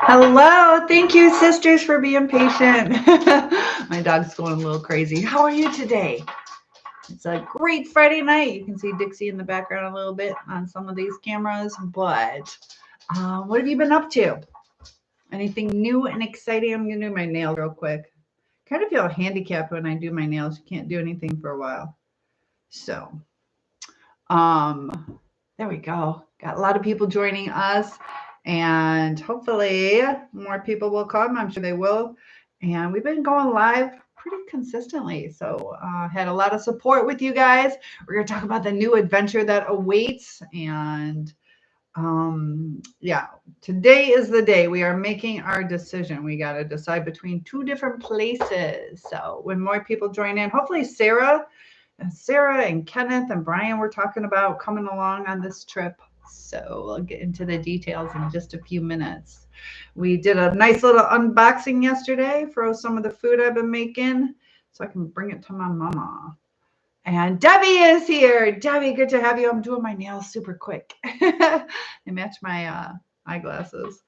Hello. Thank you, sisters, for being patient. My dog's going a little crazy. How are you today? It's a great Friday night. You can see Dixie in the background a little bit on some of these cameras, but what have you been up to? Anything new and exciting? I'm going to do my nails real quick. Kind of feel handicapped when I do my nails. You can't do anything for a while. So, there we go. Got a lot of people joining us, and hopefully more people will come. I'm sure they will. And we've been going live pretty consistently. So, had a lot of support with you guys. We're going to talk about the new adventure that awaits. And yeah, today is the day we are making our decision. We got to decide between two different places. So, when more people join in, hopefully Sarah and Kenneth and Brian were talking about coming along on this trip. So we'll get into the details in just a few minutes. We did a nice little unboxing yesterday for some of the food I've been making so I can bring it to my mama. And Debbie is here. Debbie, good to have you. I'm doing my nails super quick. They match my eyeglasses.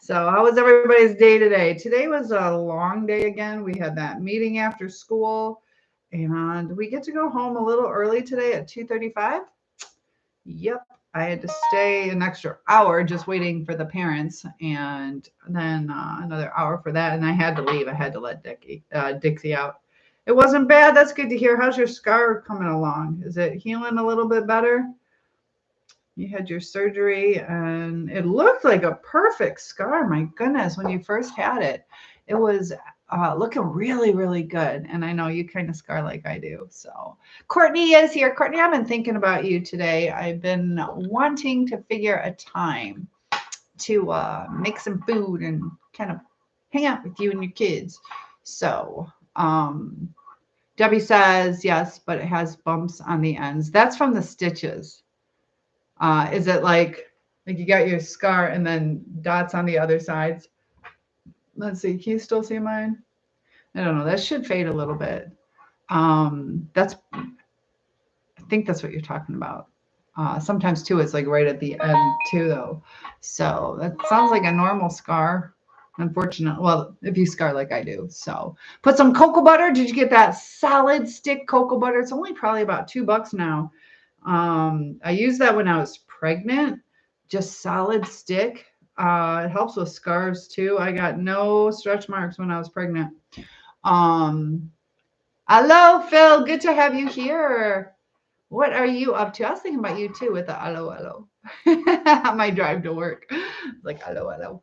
So how was everybody's day today? Today was a long day again. We had that meeting after school. And we get to go home a little early today at 2:35. Yep. I had to stay an extra hour just waiting for the parents and then another hour for that. And I had to leave. I had to let Dixie out. It wasn't bad. That's good to hear. How's your scar coming along? Is it healing a little bit better? You had your surgery and it looked like a perfect scar. My goodness, when you first had it, it was looking really, really good. And I know you kind of scar like I do. So Courtney is here. Courtney, I've been thinking about you today. I've been wanting to figure a time to make some food and kind of hang out with you and your kids. So Debbie says, yes, but it has bumps on the ends. That's from the stitches. Is it like you got your scar and then dots on the other sides? Let's see. Can you still see mine? I don't know. That should fade a little bit. I think that's what you're talking about. Sometimes too, it's like right at the end too, though. So that sounds like a normal scar. Unfortunately, well, if you scar like I do. So put some cocoa butter. Did you get that solid stick cocoa butter? It's only probably about $2 now. I used that when I was pregnant, just solid stick. It helps with scars too. I got no stretch marks when I was pregnant. Um, Hello, Phil. Good to have you here. What are you up to? I was thinking about you too with the hello. On my drive to work. It's like hello.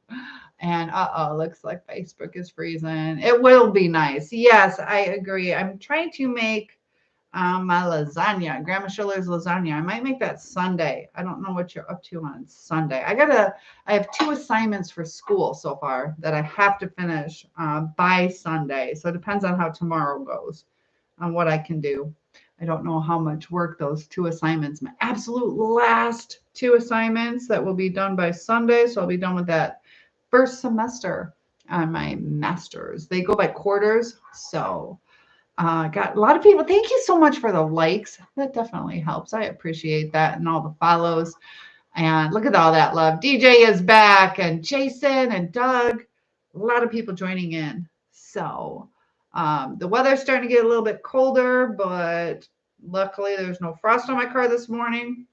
And looks like Facebook is freezing. It will be nice. Yes, I agree. I'm trying to make my lasagna, Grandma Schiller's lasagna. I might make that Sunday. I don't know what you're up to on Sunday. I have 2 assignments for school so far that I have to finish by Sunday. So it depends on how tomorrow goes, on what I can do. I don't know how much work those 2 assignments, my absolute last 2 assignments that will be done by Sunday. So I'll be done with that first semester on my master's. They go by quarters. So got a lot of people. Thank you so much for the likes. That definitely helps. I appreciate that and all the follows. And look at all that love. DJ is back and Jason and Doug. A lot of people joining in. So the weather's starting to get a little bit colder, but luckily there's no frost on my car this morning.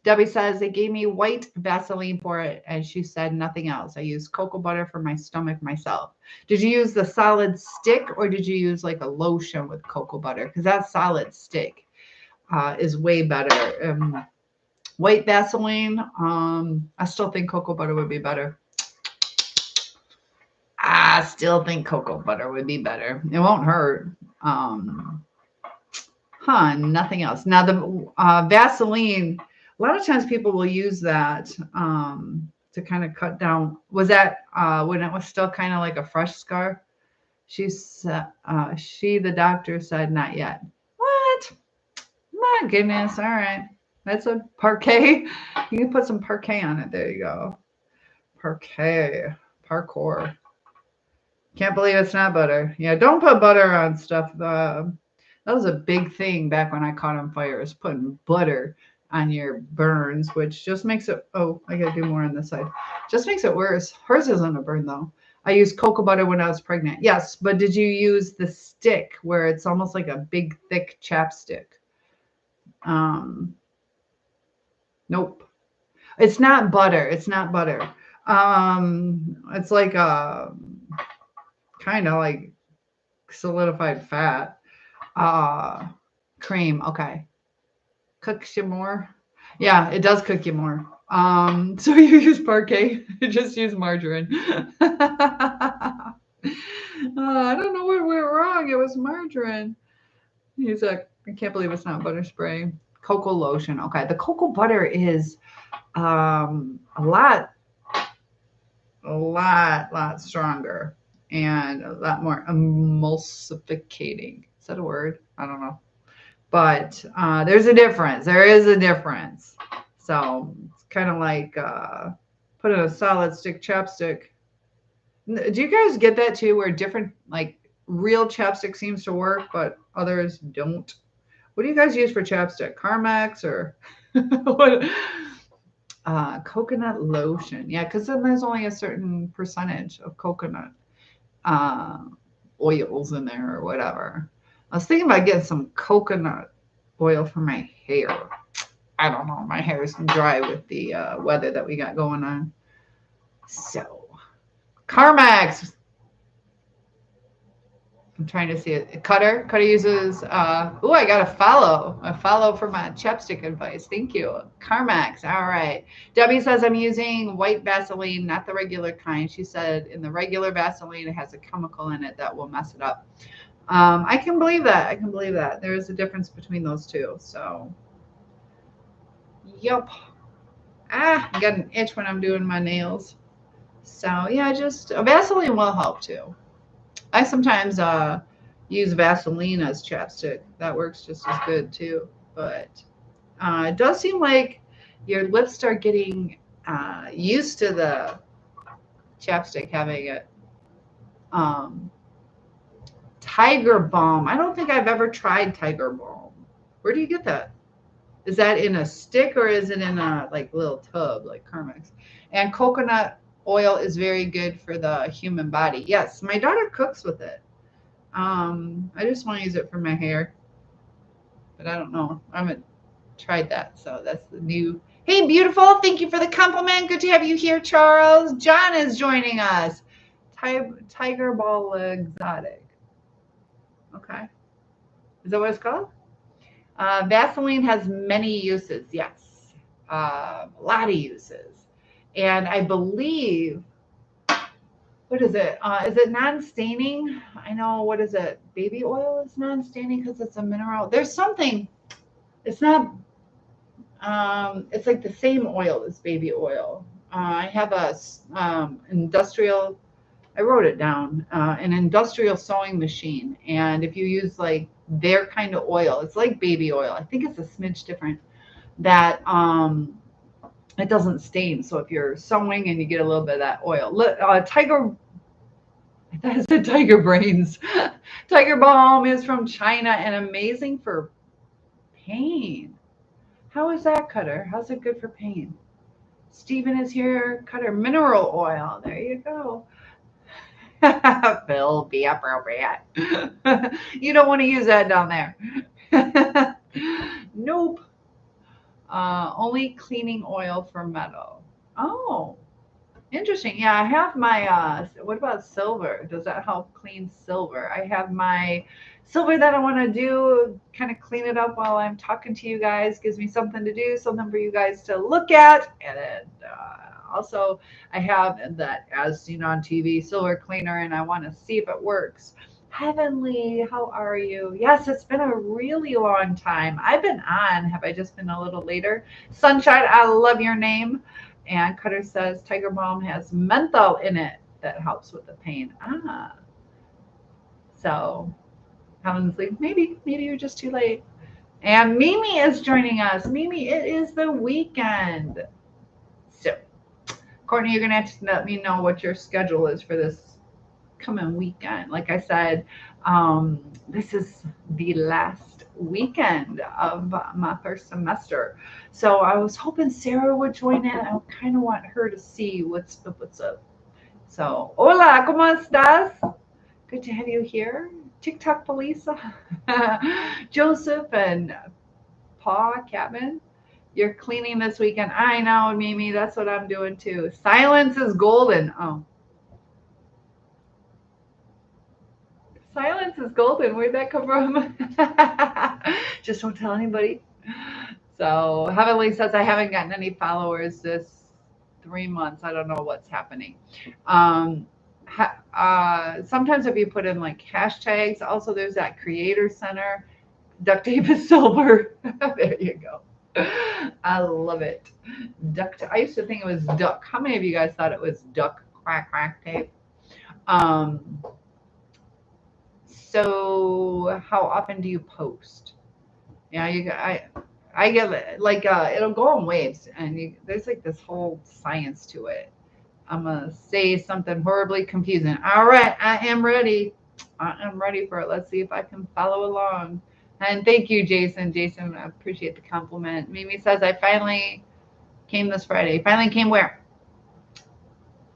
Debbie says they gave me white Vaseline for it, and she said nothing else. I used cocoa butter for my stomach myself. Did you use the solid stick, or did you use like a lotion with cocoa butter? Because that solid stick is way better. White Vaseline, I still think cocoa butter would be better. I still think cocoa butter would be better. It won't hurt. Nothing else. Now the Vaseline, a lot of times people will use that to kind of cut down. Was that when it was still kind of like a fresh scar? The doctor said not yet. What? My goodness. All right. That's a parquet. You can put some parquet on it. There you go. Parquet. Parkour. Can't believe it's not butter. Yeah, don't put butter on stuff. That was a big thing back when I caught on fire, is putting butter on your burns, which just makes it, I gotta do more on this side. Just makes it worse. Hers isn't a burn though. I used cocoa butter when I was pregnant. Yes, but did you use the stick where it's almost like a big, thick chapstick? Um, nope. It's not butter. It's not butter. It's like a kind of like solidified fat. Uh, cream. Okay. Cooks you more. Yeah, it does cook you more. So you use parquet. Just use margarine. I don't know what went wrong. It was margarine. He's like, I can't believe it's not butter spray. Cocoa lotion. Okay, the cocoa butter is a lot stronger and a lot more emulsificating. Is that a word? I don't know. But there's a difference. There is a difference. So it's kind of like putting a solid stick chapstick. Do you guys get that too, where different, like real chapstick seems to work, but others don't? What do you guys use for chapstick? Carmex or what? Coconut lotion. Yeah, because then there's only a certain percentage of coconut uh, oils in there or whatever. I was thinking about getting some coconut oil for my hair. I don't know. My hair is dry with the weather that we got going on. So, Carmex. I'm trying to see it. Cutter. Cutter uses, I got a follow for my chapstick advice. Thank you. Carmex. All right. Debbie says I'm using white Vaseline, not the regular kind. She said in the regular Vaseline, it has a chemical in it that will mess it up. I can believe that. I can believe that. There is a difference between those two. So, yep. I got an itch when I'm doing my nails. So, yeah, just Vaseline will help too. I sometimes use Vaseline as chapstick. That works just as good too. But it does seem like your lips start getting used to the chapstick having it. Um, Tiger Balm. I don't think I've ever tried Tiger Balm. Where do you get that? Is that in a stick or is it in a like little tub like Carmex? And coconut oil is very good for the human body. Yes, my daughter cooks with it. I just want to use it for my hair, but I don't know. I haven't tried that, so that's the new. Hey, beautiful! Thank you for the compliment. Good to have you here, Charles. John is joining us. Tiger Ball Exotic. Okay, is that what it's called? Vaseline has many uses. Yes, a lot of uses, and I believe what is it? Is it non-staining? I know, what is it? Baby oil is non-staining because it's a mineral. There's something, it's not, it's like the same oil as baby oil. I have a industrial, I wrote it down, an industrial sewing machine. And if you use like their kind of oil, it's like baby oil. I think it's a smidge different that, it doesn't stain. So if you're sewing and you get a little bit of that oil, that is the tiger brains. Tiger balm is from China and amazing for pain. How is that, Cutter? How's it good for pain? Stephen is here. Cutter, mineral oil. There you go. Phil, be appropriate. You don't want to use that down there. Nope. Only cleaning oil for metal. Oh, interesting. Yeah, I have my, what about silver? Does that help clean silver? I have my silver that I want to do, kind of clean it up while I'm talking to you guys. Gives me something to do, something for you guys to look at. And then also, I have that, as seen on TV, silver cleaner, and I want to see if it works. Heavenly, how are you? Yes, it's been a really long time. I've been on. Have I just been a little later? Sunshine, I love your name. And Cutter says Tiger Balm has menthol in it that helps with the pain. So Heavenly, maybe you're just too late. And Mimi is joining us. Mimi, it is the weekend. So, Courtney, you're gonna have to let me know what your schedule is for this coming weekend. Like I said, this is the last weekend of my first semester. So I was hoping Sarah would join in. I kind of want her to see what's up. So, hola, ¿cómo estás? Good to have you here. TikTok Felisa, Joseph, and Paul Cabin. You're cleaning this weekend. I know, Mimi. That's what I'm doing too. Silence is golden. Oh, silence is golden. Where'd that come from? Just don't tell anybody. So Heavenly says I haven't gotten any followers this 3 months. I don't know what's happening. Um, Sometimes if you put in like hashtags, also there's that creator center. Duct tape is silver. There you go. I love it. I used to think it was duck. How many of you guys thought it was duck crack tape? Um, so how often do you post? Yeah, I get it. Like it'll go in waves, and there's like this whole science to it. I'm gonna say something horribly confusing. All right, I am ready. I am ready for it. Let's see if I can follow along. And thank you, Jason. Jason, I appreciate the compliment. Mimi says I finally came this Friday. Finally came where?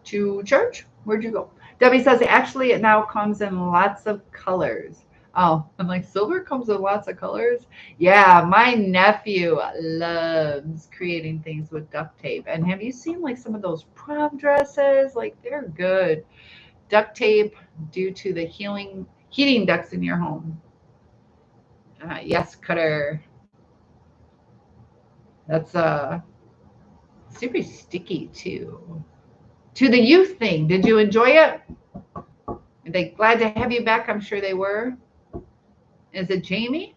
To church? Where'd you go? Debbie says actually it now comes in lots of colors. Oh, I'm like, silver comes in lots of colors? Yeah, my nephew loves creating things with duct tape. And have you seen like some of those prom dresses? Like they're good. Duct tape due to the heating ducts in your home. Yes, Cutter. That's super sticky too. To the youth thing, did you enjoy it? Are they glad to have you back? I'm sure they were. Is it Jamie?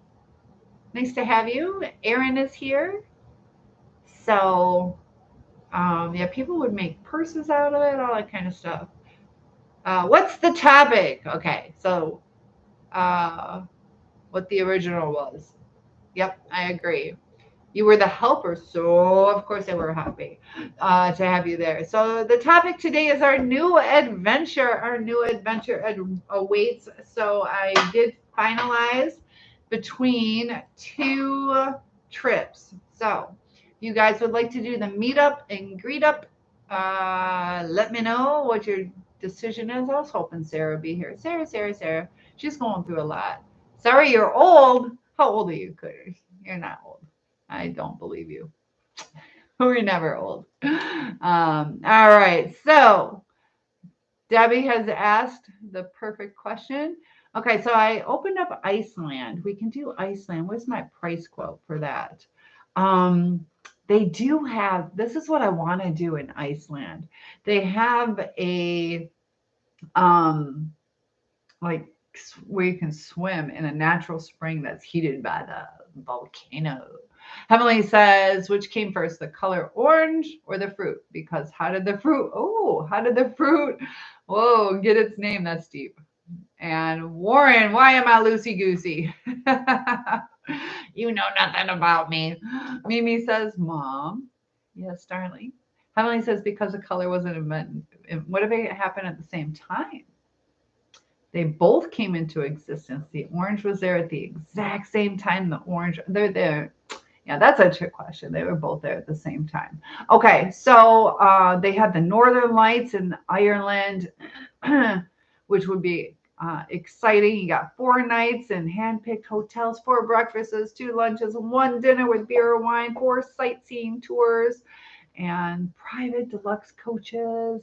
Nice to have you. Aaron is here. So, yeah, people would make purses out of it, all that kind of stuff. What's the topic? Okay, so uh, what the original was. Yep, I agree. You were the helper, so of course they were happy to have you there. So the topic today is our new adventure. Our new adventure awaits. So I did finalize between two trips. So if you guys would like to do the meetup and greet up, let me know what your decision is. I was hoping Sarah would be here. Sarah. She's going through a lot. Sorry, you're old. How old are you, Critters? You're not old. I don't believe you. We're never old. All right. So Debbie has asked the perfect question. Okay, so I opened up Iceland. We can do Iceland. What's my price quote for that? They do have, this is what I want to do in Iceland. They have a um like where you can swim in a natural spring that's heated by the volcano. Heavenly says, which came first, the color orange or the fruit? Because how did the fruit, whoa, get its name? That's deep. And Warren, why am I loosey goosey? You know nothing about me. Mimi says, Mom. Yes, darling. Heavenly says, because the color wasn't invented. What if it happened at the same time? They both came into existence. The orange was there at the exact same time. They're there. Yeah, that's a trick question. They were both there at the same time. Okay, so they had the Northern Lights in Ireland, which would be exciting. You got 4 nights in hand-picked hotels, 4 breakfasts, 2 lunches, 1 dinner with beer or wine, 4 sightseeing tours, and private deluxe coaches.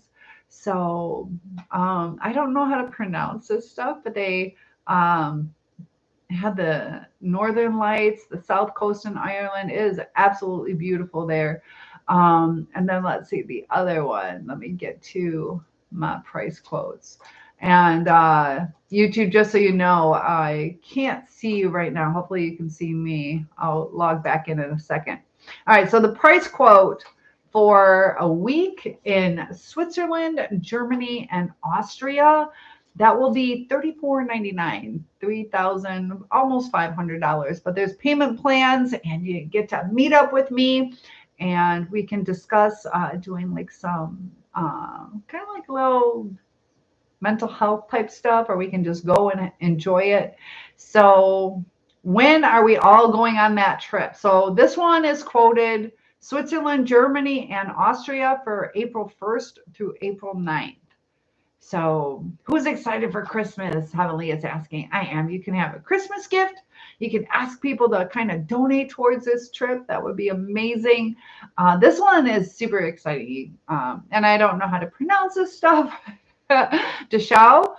So I don't know how to pronounce this stuff, but they had the Northern Lights, the South Coast in Ireland is absolutely beautiful there. And then let's see the other one. Let me get to my price quotes. And YouTube, just so you know, I can't see you right now. Hopefully you can see me. I'll log back in a second. All right, so the price quote for a week in Switzerland, Germany, and Austria, that will be $34.99, 3,000, almost $500. But there's payment plans, and you get to meet up with me, and we can discuss doing like some kind of like little mental health type stuff, or we can just go and enjoy it. So When are we all going on that trip? So this one is quoted Switzerland, Germany, and Austria for April 1st through April 9th. So who's excited for Christmas? Heavenly is asking. I am. You can have a Christmas gift. You can ask people to kind of donate towards this trip. That would be amazing. This one is super exciting. And I don't know how to pronounce this stuff. Dachau,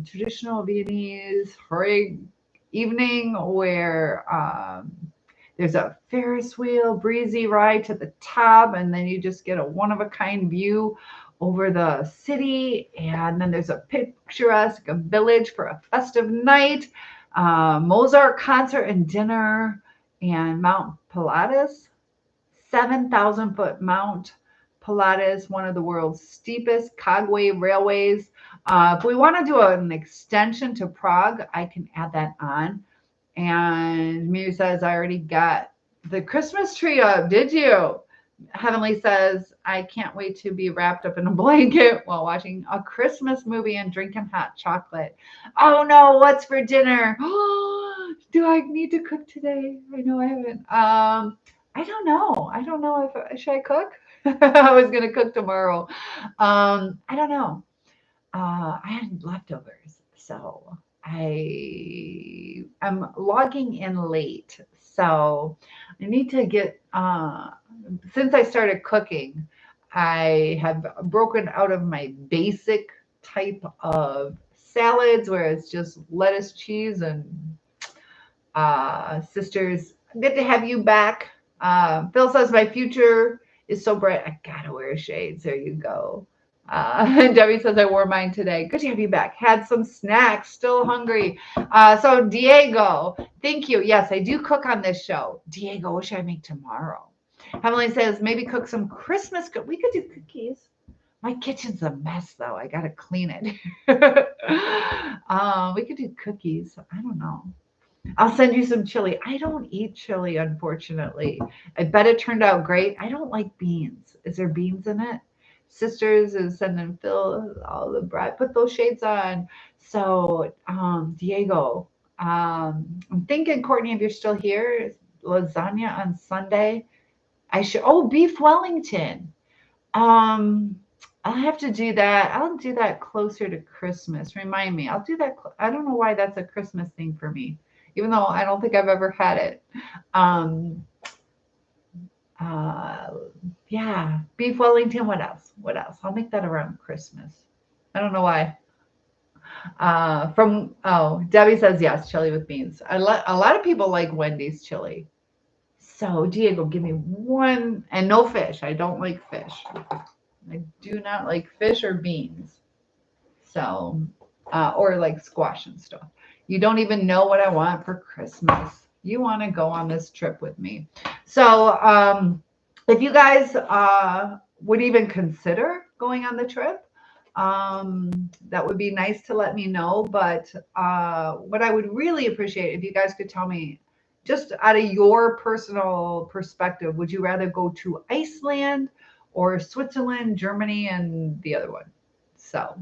traditional Viennese evening where there's a Ferris wheel, breezy ride to the top, and then you just get a one-of-a-kind view over the city. And then there's a picturesque village for a festive night, Mozart concert and dinner, and Mount Pilatus, 7,000 foot Mount Pilatus, one of the world's steepest cogway railways. If we want to do an extension to Prague, I can add that on. And Miri says, I already got the Christmas tree up. Did you? Heavenly says, I can't wait to be wrapped up in a blanket while watching a Christmas movie and drinking hot chocolate. Oh no, what's for dinner? Do I need to cook today? I know I haven't. I don't know. I don't know if should I cook? I was gonna cook tomorrow. I don't know. I had leftovers, so I am logging in late. So I need to get since I started cooking, I have broken out of my basic type of salads where it's just lettuce, cheese, and sisters. Good to have you back. Phil says my future is so bright. I gotta wear shades. There you go. And Debbie says I wore mine today. Good to have you back. Had some snacks. Still hungry. So Diego, thank you. Yes, I do cook on this show. Diego, what should I make tomorrow? Emily says maybe cook some Christmas. We could do cookies. My kitchen's a mess though. I gotta clean it. We could do cookies. I don't know. I'll send you some chili. I don't eat chili, unfortunately. I bet it turned out great. I don't like beans. Is there beans in it? Sisters is sending Phil all the bread. Put those shades on. So, Diego, I'm thinking, Courtney, if you're still here, lasagna on Sunday. I should. Oh, beef Wellington. Um, I'll have to do that. I'll do that closer to Christmas. Remind me. I'll do that. I don't know why that's a Christmas thing for me, even though I don't think I've ever had it. Um, uh, yeah, beef Wellington. What else? What else? I'll make that around Christmas. I don't know why. Debbie says yes, chili with beans. A lot of people like Wendy's chili. So Diego, give me one, and no fish. I don't like fish. I do not like fish or beans. So, or like squash and stuff. You don't even know what I want for Christmas. You want to go on this trip with me. So, if you guys would even consider going on the trip, that would be nice to let me know. But what I would really appreciate if you guys could tell me, just out of your personal perspective, would you rather go to Iceland or Switzerland, Germany, and the other one? So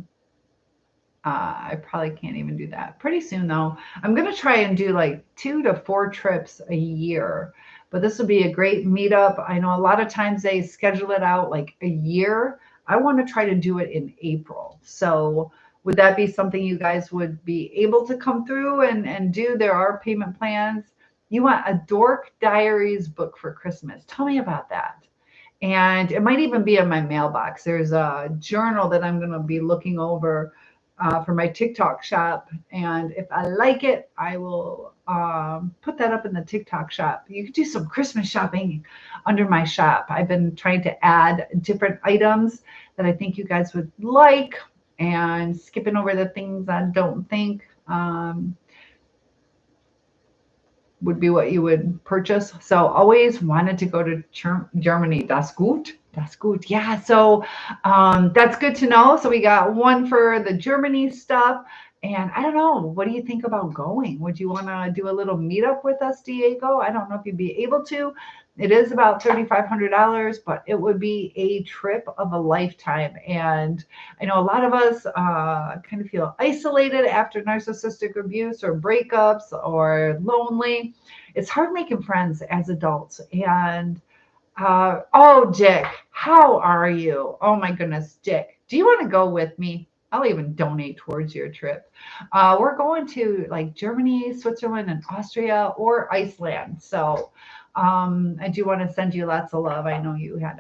I probably can't even do that. Pretty soon, though, I'm going to try and do like 2 to 4 trips a year. But this would be a great meetup. I know a lot of times they schedule it out like a year. I want to try to do it in April. So would that be something you guys would be able to come through and do? There are payment plans. You want a Dork Diaries book for Christmas. Tell me about that. And it might even be in my mailbox. There's a journal that I'm going to be looking over for my TikTok shop. And if I like it, I will put that up in the TikTok shop. You could do some Christmas shopping under my shop. I've been trying to add different items that I think you guys would like and skipping over the things I don't think would be what you would purchase. So always wanted to go to Germany. Das gut. That's good. Yeah. So that's good to know. So we got one for the Germany stuff. And I don't know. What do you think about going? Would you want to do a little meetup with us, Diego? I don't know if you'd be able to, It is about $3,500, but it would be a trip of a lifetime. And I know a lot of us kind of feel isolated after narcissistic abuse or breakups or lonely. It's hard making friends as adults. And oh, Dick, how are you? Oh my goodness, Dick, do you want to go with me? I'll even donate towards your trip. We're going to like Germany, Switzerland, and Austria or Iceland. So I do want to send you lots of love. I know you had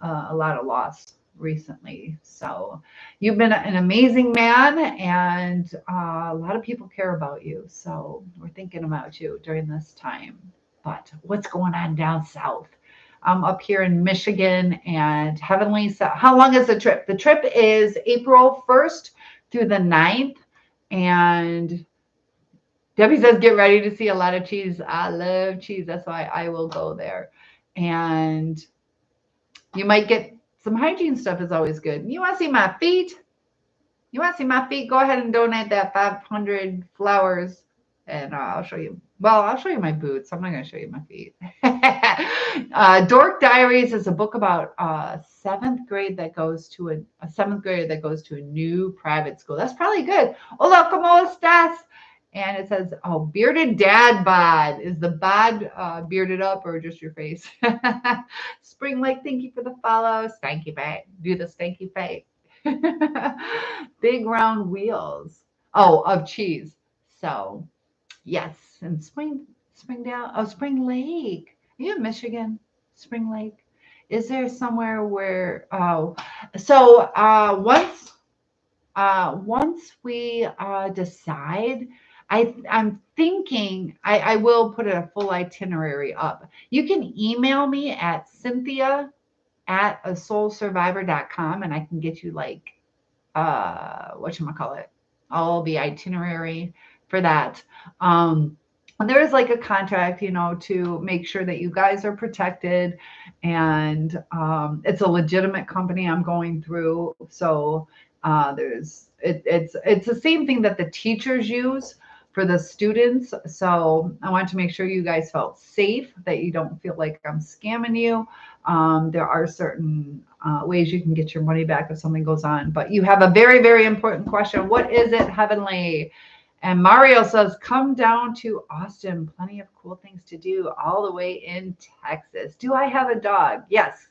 a lot of loss recently. So you've been an amazing man, and a lot of people care about you. So we're thinking about you during this time. But what's going on down south? I'm up here in Michigan and Heavenly. How long is the trip? The trip is April 1st through the 9th. And Debbie says, get ready to see a lot of cheese. I love cheese. That's why I will go there. And you might get some hygiene stuff is always good. You want to see my feet? You want to see my feet? Go ahead and donate that 500 flowers and I'll show you. Well, I'll show you my boots. I'm not going to show you my feet. Dork Diaries is a book about seventh grade that goes to a seventh grader that goes to a new private school. That's probably good. Hola, ¿cómo estás? And it says, oh, bearded dad bod. Is the bod bearded up or just your face? Spring Lake, thank you for the follow. Stanky bag. Do the stanky face. Big round wheels. Oh, of cheese. So, yes. And Spring Lake. Are you in Michigan? Spring Lake. Is there somewhere where, so once we decide, I'm thinking I will put a full itinerary up. You can email me at cynthia@asoulsurvivor.com and I can get you like whatchamacallit, all the itinerary for that. And there is like a contract, to make sure that you guys are protected, and it's a legitimate company I'm going through. So it's the same thing that the teachers use for the students. So I wanted to make sure you guys felt safe, that you don't feel like I'm scamming you. There are certain ways you can get your money back if something goes on. But you have a very, very important question. What is it, Heavenly? And Mario says, come down to Austin. Plenty of cool things to do all the way in Texas. Do I have a dog? Yes.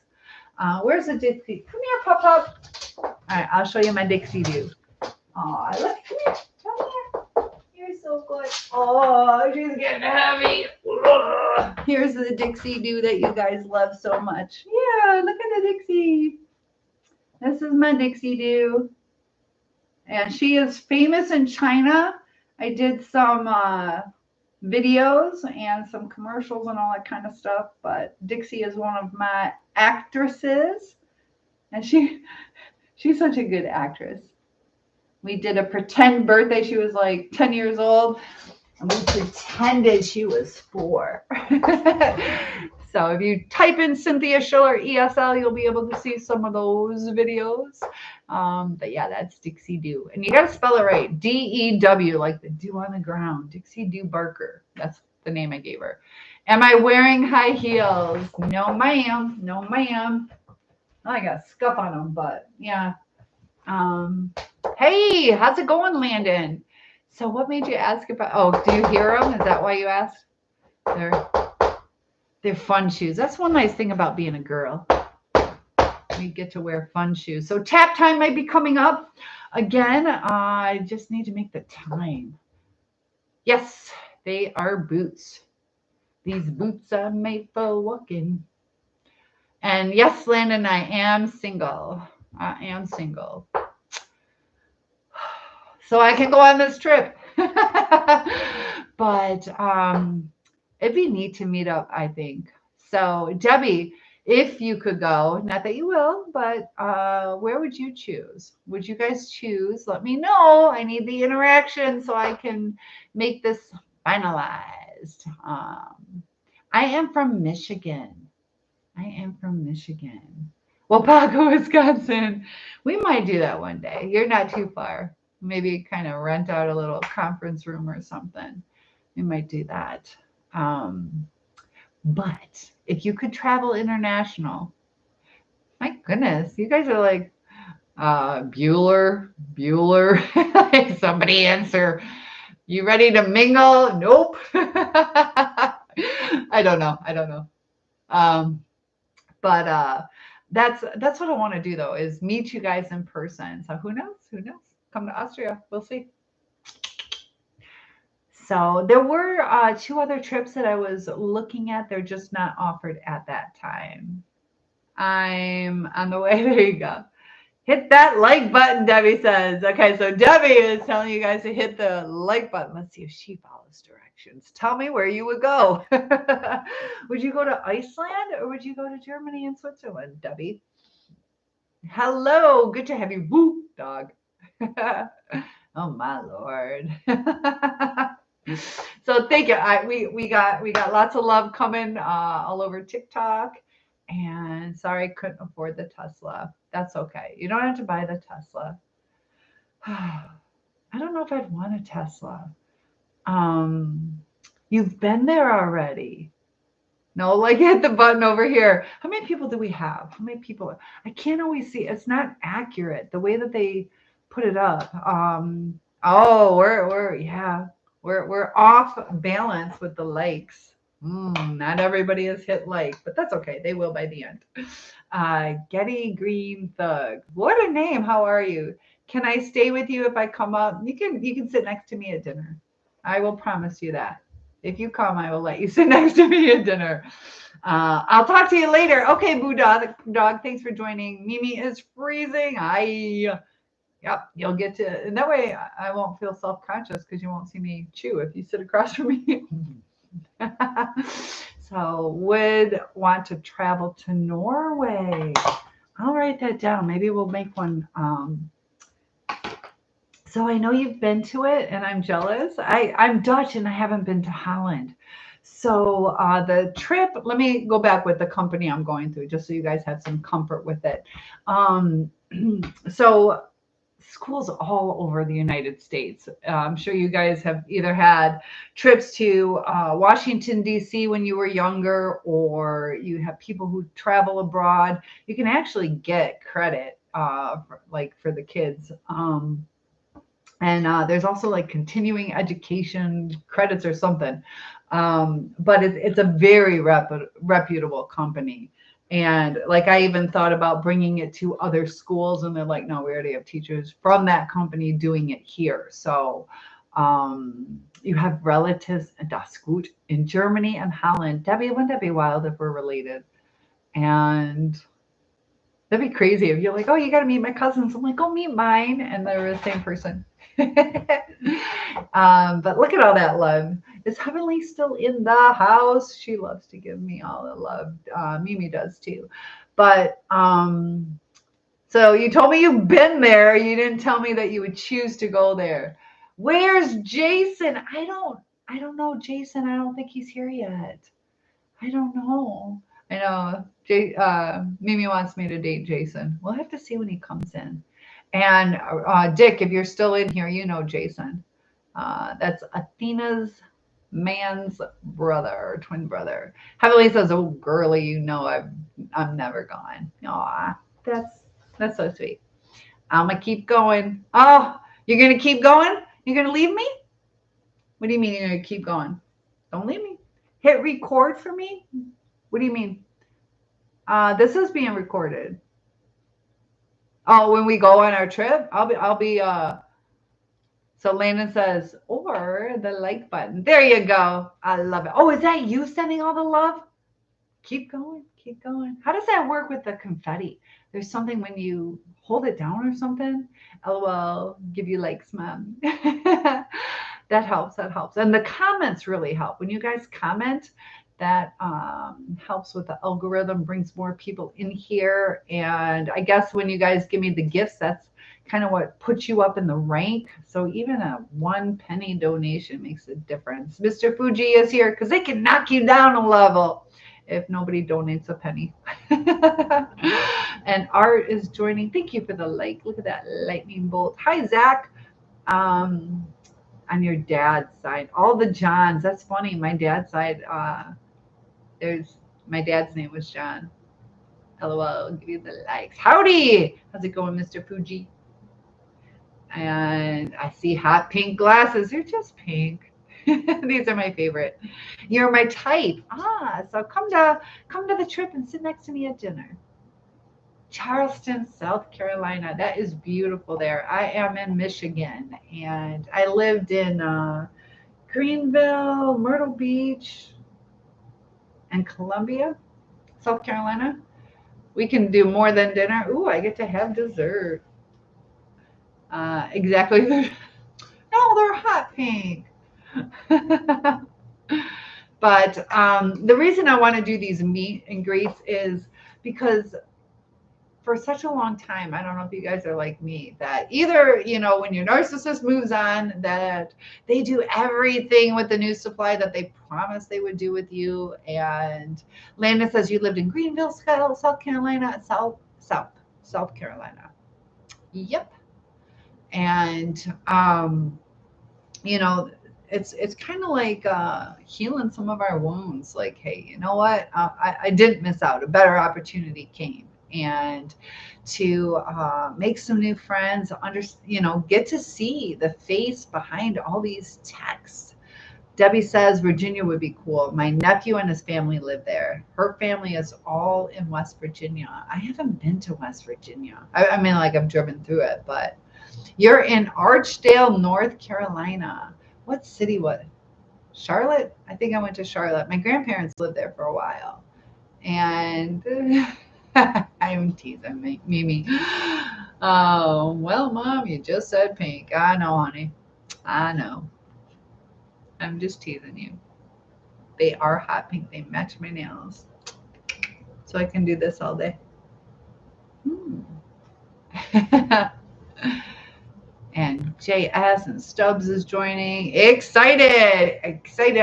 Where's the Dixie? Come here, Pop. All right, I'll show you my Dixie Doo. Oh, look, come here. Come here. You're so good. Oh, she's getting heavy. Here's the Dixie Doo that you guys love so much. Yeah, look at the Dixie. This is my Dixie Doo. And she is famous in China. I did some videos and some commercials and all that kind of stuff, but Dixie is one of my actresses, and she's such a good actress. We did a pretend birthday. She was like 10 years old, and we pretended she was 4. So if you type in Cynthia Schiller ESL, you'll be able to see some of those videos. But yeah, that's Dixie Doo. And you got to spell it right. D-E-W, like the dew on the ground. Dixie Doo Barker. That's the name I gave her. Am I wearing high heels? No, ma'am. No, ma'am. I got scuff on them, but yeah. Hey, how's it going, Landon? So what made you ask about, oh, do you hear them? Is that why you asked? They're fun shoes. That's one nice thing about being a girl. We get to wear fun shoes. So tap time might be coming up. Again, I just need to make the time. Yes, they are boots. These boots are made for walking. And yes, Landon, I am single. I am single. So I can go on this trip. But it'd be neat to meet up, I think. So, Debbie, if you could go, not that you will, but where would you choose? Would you guys choose? Let me know. I need the interaction so I can make this finalized. I am from Michigan. Wapago, Wisconsin. We might do that one day. You're not too far. Maybe kind of rent out a little conference room or something. We might do that. But if you could travel international, my goodness, you guys are like, Bueller, like somebody answer. You ready to mingle? Nope. I don't know. I don't know. Um, but that's what I want to do though, is meet you guys in person. So who knows? Who knows? Come to Austria. We'll see. So there were two other trips that I was looking at. They're just not offered at that time. I'm on the way. There you go. Hit that like button, Debbie says. Okay, so Debbie is telling you guys to hit the like button. Let's see if she follows directions. Tell me where you would go. Would you go to Iceland or would you go to Germany and Switzerland, Debbie? Hello, good to have you. Woo, dog. Oh my lord. So thank you. We got lots of love coming all over TikTok. And sorry I couldn't afford the Tesla. That's okay. You don't have to buy the Tesla. I don't know if I'd want a Tesla. Um, you've been there already. No, like hit the button over here. How many people do we have? How many people? I can't always see. It's not accurate the way that they put it up. Oh, we're off balance with the likes. Not everybody has hit like, but that's okay. They will by the end. Getty Green Thug. What a name. How are you? Can I stay with you if I come up? You can sit next to me at dinner. I will promise you that. If you come, I will let you sit next to me at dinner. I'll talk to you later. Okay, Boo Dog, thanks for joining. Mimi is freezing. Yep, you'll get to, and that way I won't feel self-conscious because you won't see me chew if you sit across from me. So would want to travel to Norway. I'll write that down. Maybe we'll make one. So I know you've been to it and I'm jealous. I'm Dutch and I haven't been to Holland. So the trip, let me go back with the company I'm going through just so you guys have some comfort with it. So schools all over the United States. I'm sure you guys have either had trips to Washington, D.C. when you were younger, or you have people who travel abroad. You can actually get credit for the kids. And there's also like continuing education credits or something. But it's a very reputable company. And like I even thought about bringing it to other schools, and they're like, no, we already have teachers from that company doing it here. So you have relatives in Das Gut in Germany and Holland. Debbie, wouldn't that be wild if we're related? And that'd be crazy if you're like, oh, you got to meet my cousins. I'm like, go meet mine. And they're the same person. But look at all that love. Is Heavenly still in the house? She loves to give me all the love. Mimi does too. But so you told me you've been there. You didn't tell me that you would choose to go there. Where's Jason? I don't know Jason. I don't think he's here yet. I don't know. I know Mimi wants me to date Jason. We'll have to see when he comes in. And Dick, if you're still in here, you know Jason. That's Athena's man's brother or twin brother. Heavenly says, "Oh, girly, you know I'm never gone." Aw, that's so sweet. I'm gonna keep going. Oh, you're gonna keep going? You're gonna leave me? What do you mean you're gonna keep going? Don't leave me. Hit record for me? What do you mean? This is being recorded. Oh, when we go on our trip, I'll be so Landon says, or the like button. There you go. I love it. Oh, is that you sending all the love? Keep going, keep going. How does that work with the confetti? There's something when you hold it down or something. LOL, give you likes, mom. That helps. That helps. And the comments really help. When you guys comment, that helps with the algorithm, brings more people in here. And I guess when you guys give me the gifts, that's kind of what puts you up in the rank. So even a 1 penny donation makes a difference. Mr. Fuji is here because they can knock you down a level if nobody donates a penny. And Art is joining. Thank you for the like. Look at that lightning bolt. Hi, Zach. On your dad's side, all the Johns. That's funny. My dad's side, There's my dad's name was John. LOL, give you the likes. Howdy! How's it going, Mr. Fuji? And I see hot pink glasses. They're just pink. These are my favorite. You're my type. So come to the trip and sit next to me at dinner. Charleston, South Carolina. That is beautiful there. I am in Michigan, and I lived in Greenville, Myrtle Beach, and Columbia, South Carolina. We can do more than dinner. Ooh, I get to have dessert. Exactly. No, they're hot pink. But the reason I want to do these meet and greets is because for such a long time, I don't know if you guys are like me, that either, when your narcissist moves on, that they do everything with the new supply that they promised they would do with you. And Landon says you lived in Greenville, South Carolina, South Carolina. Yep. And, it's kind of like healing some of our wounds. Like, hey, you know what? I didn't miss out. A better opportunity came. And to make some new friends, get to see the face behind all these texts. Debbie says Virginia would be cool. My nephew and his family live there. Her family is all in West Virginia. I haven't been to West Virginia. I mean, like I've driven through it, but you're in Archdale, North Carolina. What city was it? Charlotte? I think I went to Charlotte. My grandparents lived there for a while. And I'm teasing Mimi. Oh, well, Mom, you just said pink. I know, honey. I know. I'm just teasing you. They are hot pink. They match my nails. So I can do this all day. And JS and Stubbs is joining. Excited.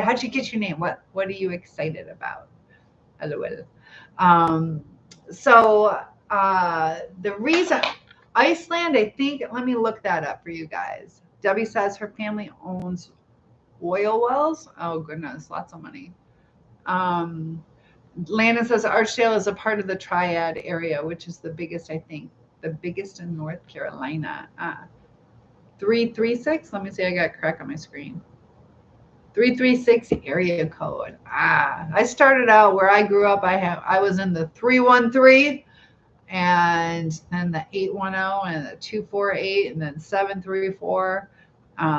How'd you get your name? What are you excited about? LOL. So the reason Iceland, I think, let me look that up for you guys. Debbie says her family owns oil wells. Oh goodness, lots of money. Landon says Archdale is a part of the Triad area, which is the biggest, I think, the biggest in North Carolina. 336. Let me see. I got a crack on my screen. 336 area code. I started out where I grew up. I was in the 313, and then the 810, and the 248, and then 734.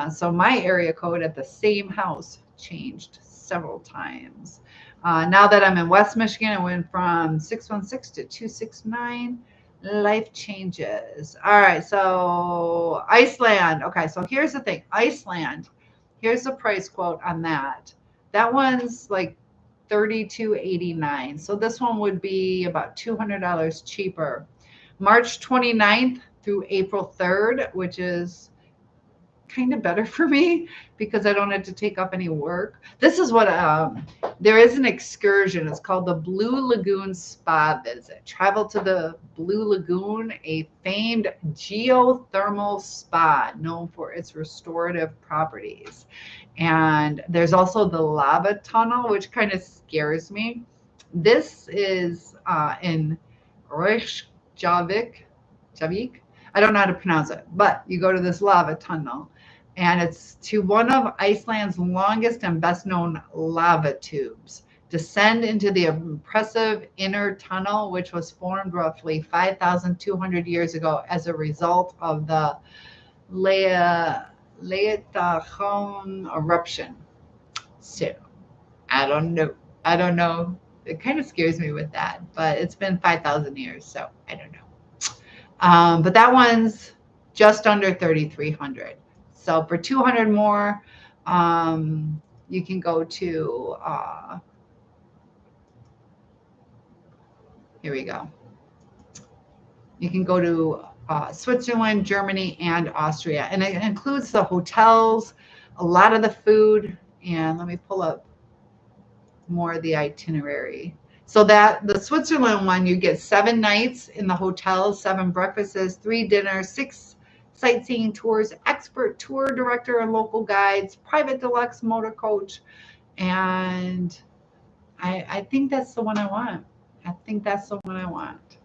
So my area code at the same house changed several times. Now that I'm in West Michigan, I went from 616 to 269. Life changes. All right, so Iceland. Okay, so here's the thing. Iceland. Here's the price quote on that. That one's like $32.89. So this one would be about $200 cheaper. March 29th through April 3rd, which is kind of better for me because I don't have to take up any work. This is what there is an excursion. It's called the Blue Lagoon Spa Visit. Travel to the Blue Lagoon, a famed geothermal spa known for its restorative properties. And there's also the lava tunnel, which kind of scares me. This is in Reykjavik. I don't know how to pronounce it, but you go to this lava tunnel, and it's to one of Iceland's longest and best known lava tubes. Descend into the impressive inner tunnel, which was formed roughly 5,200 years ago as a result of the Leitachon eruption. So, I don't know. It kind of scares me with that, but it's been 5,000 years, so I don't know. But that one's just under 3,300. So for 200 more, you can go to, here we go. You can go to Switzerland, Germany, and Austria. And it includes the hotels, a lot of the food. And let me pull up more of the itinerary. So that the Switzerland one, you get 7 nights in the hotel, 7 breakfasts, 3 dinners, 6 sightseeing tours, expert tour director and local guides, private deluxe motor coach, and I think that's the one I want. I think that's the one I want.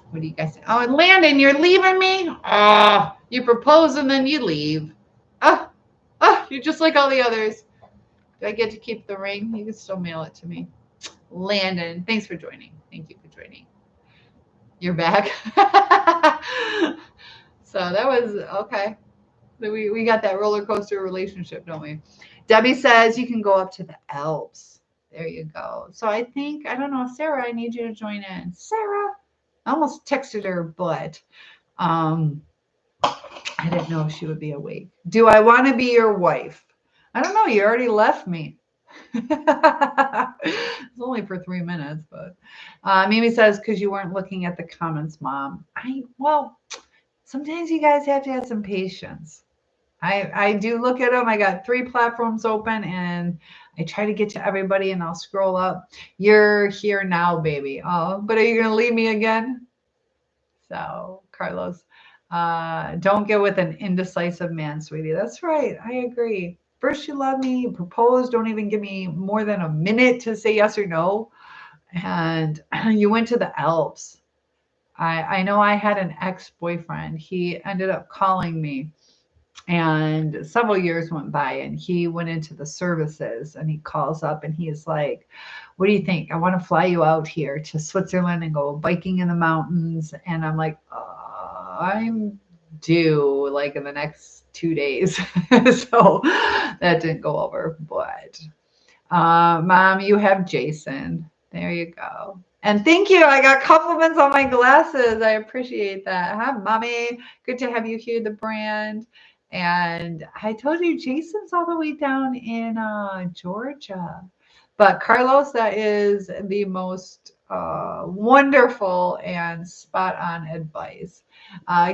What do you guys say? Oh, and Landon, you're leaving me? Oh, you propose and then you leave. Oh, oh, you're just like all the others. Do I get to keep the ring? You can still mail it to me. Landon, thanks for joining. Thank you for joining. You're back. So that was okay. We got that roller coaster relationship, don't we? Debbie says you can go up to the Alps. There you go. So I think, I don't know, Sarah, I need you to join in. Sarah, I almost texted her, but um, I didn't know if she would be awake. Do I want to be your wife? I don't know. You already left me. It's only for 3 minutes, but Mimi says, because you weren't looking at the comments, Mom. Well, sometimes you guys have to have some patience. I do look at them. I got 3 platforms open and I try to get to everybody and I'll scroll up. You're here now, baby. Oh, but are you going to leave me again? So, Carlos, don't get with an indecisive man, sweetie. That's right. I agree. First, you love me, you propose, don't even give me more than a minute to say yes or no. And you went to the Alps. I know I had an ex boyfriend. He ended up calling me and several years went by and he went into the services and he calls up and he's like, what do you think? I want to fly you out here to Switzerland and go biking in the mountains. And I'm like, I'm due like in the next 2 days. So that didn't go over. But Mom, you have Jason. There you go. And thank you. I got compliments on my glasses. I appreciate that. Hi, Mommy. Good to have you here, the brand. And I told you, Jason's all the way down in Georgia. But Carlos, that is the most wonderful and spot on advice.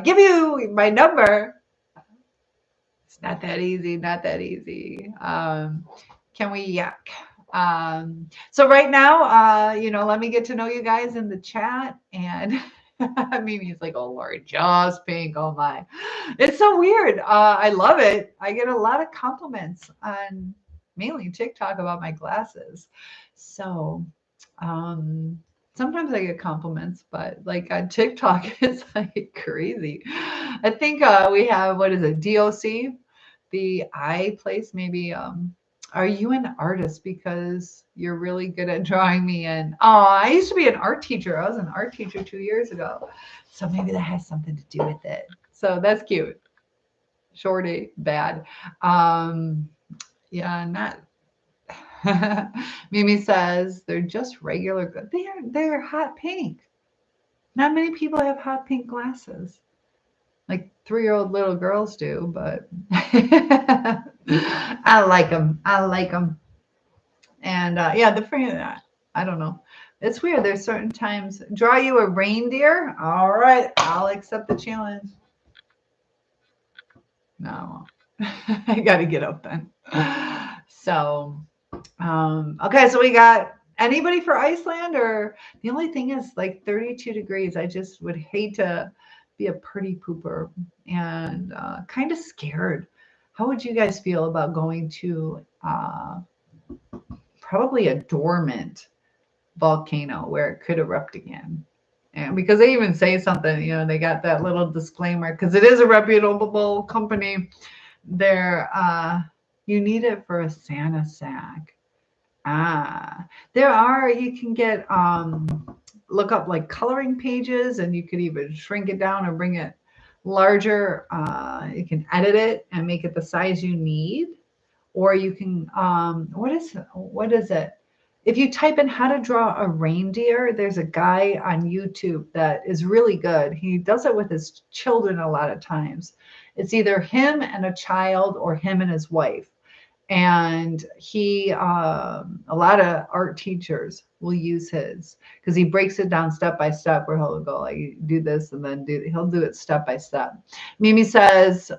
Give you my number. It's not that easy. Not that easy. Can we yak? So right now, let me get to know you guys in the chat. And Mimi's like, oh Lord, just pink. Oh my. It's so weird. I love it. I get a lot of compliments on mainly TikTok about my glasses. So sometimes I get compliments, but like on TikTok, it's like crazy. I think we have, what is it, DOC, the eye place, maybe. Are you an artist? Because you're really good at drawing me in. Oh, I used to be an art teacher. I was an art teacher 2 years ago. So maybe that has something to do with it. So that's cute. Shorty, bad. Yeah, not. Mimi says they're just regular. They're hot pink. Not many people have hot pink glasses. Like 3-year-old little girls do, but I like them. I like them. And yeah, the frame, I don't know. It's weird. There's certain times. Draw you a reindeer? All right. I'll accept the challenge. No. I got to get up then. So, okay. So we got anybody for Iceland, or the only thing is like 32 degrees. I just would hate to be a pretty pooper and kind of scared. How would you guys feel about going to probably a dormant volcano where it could erupt again? And because they even say something, they got that little disclaimer because it is a reputable company. There, you need it for a Santa sack. You can get look up like coloring pages, and you could even shrink it down or bring it larger. You can edit it and make it the size you need, or you can what is it? If you type in how to draw a reindeer, there's a guy on YouTube that is really good. He does it with his children a lot of times. It's either him and a child or him and his wife. And he, a lot of art teachers will use his because he breaks it down step by step where he'll go like do this and then he'll do it step by step. Mimi says,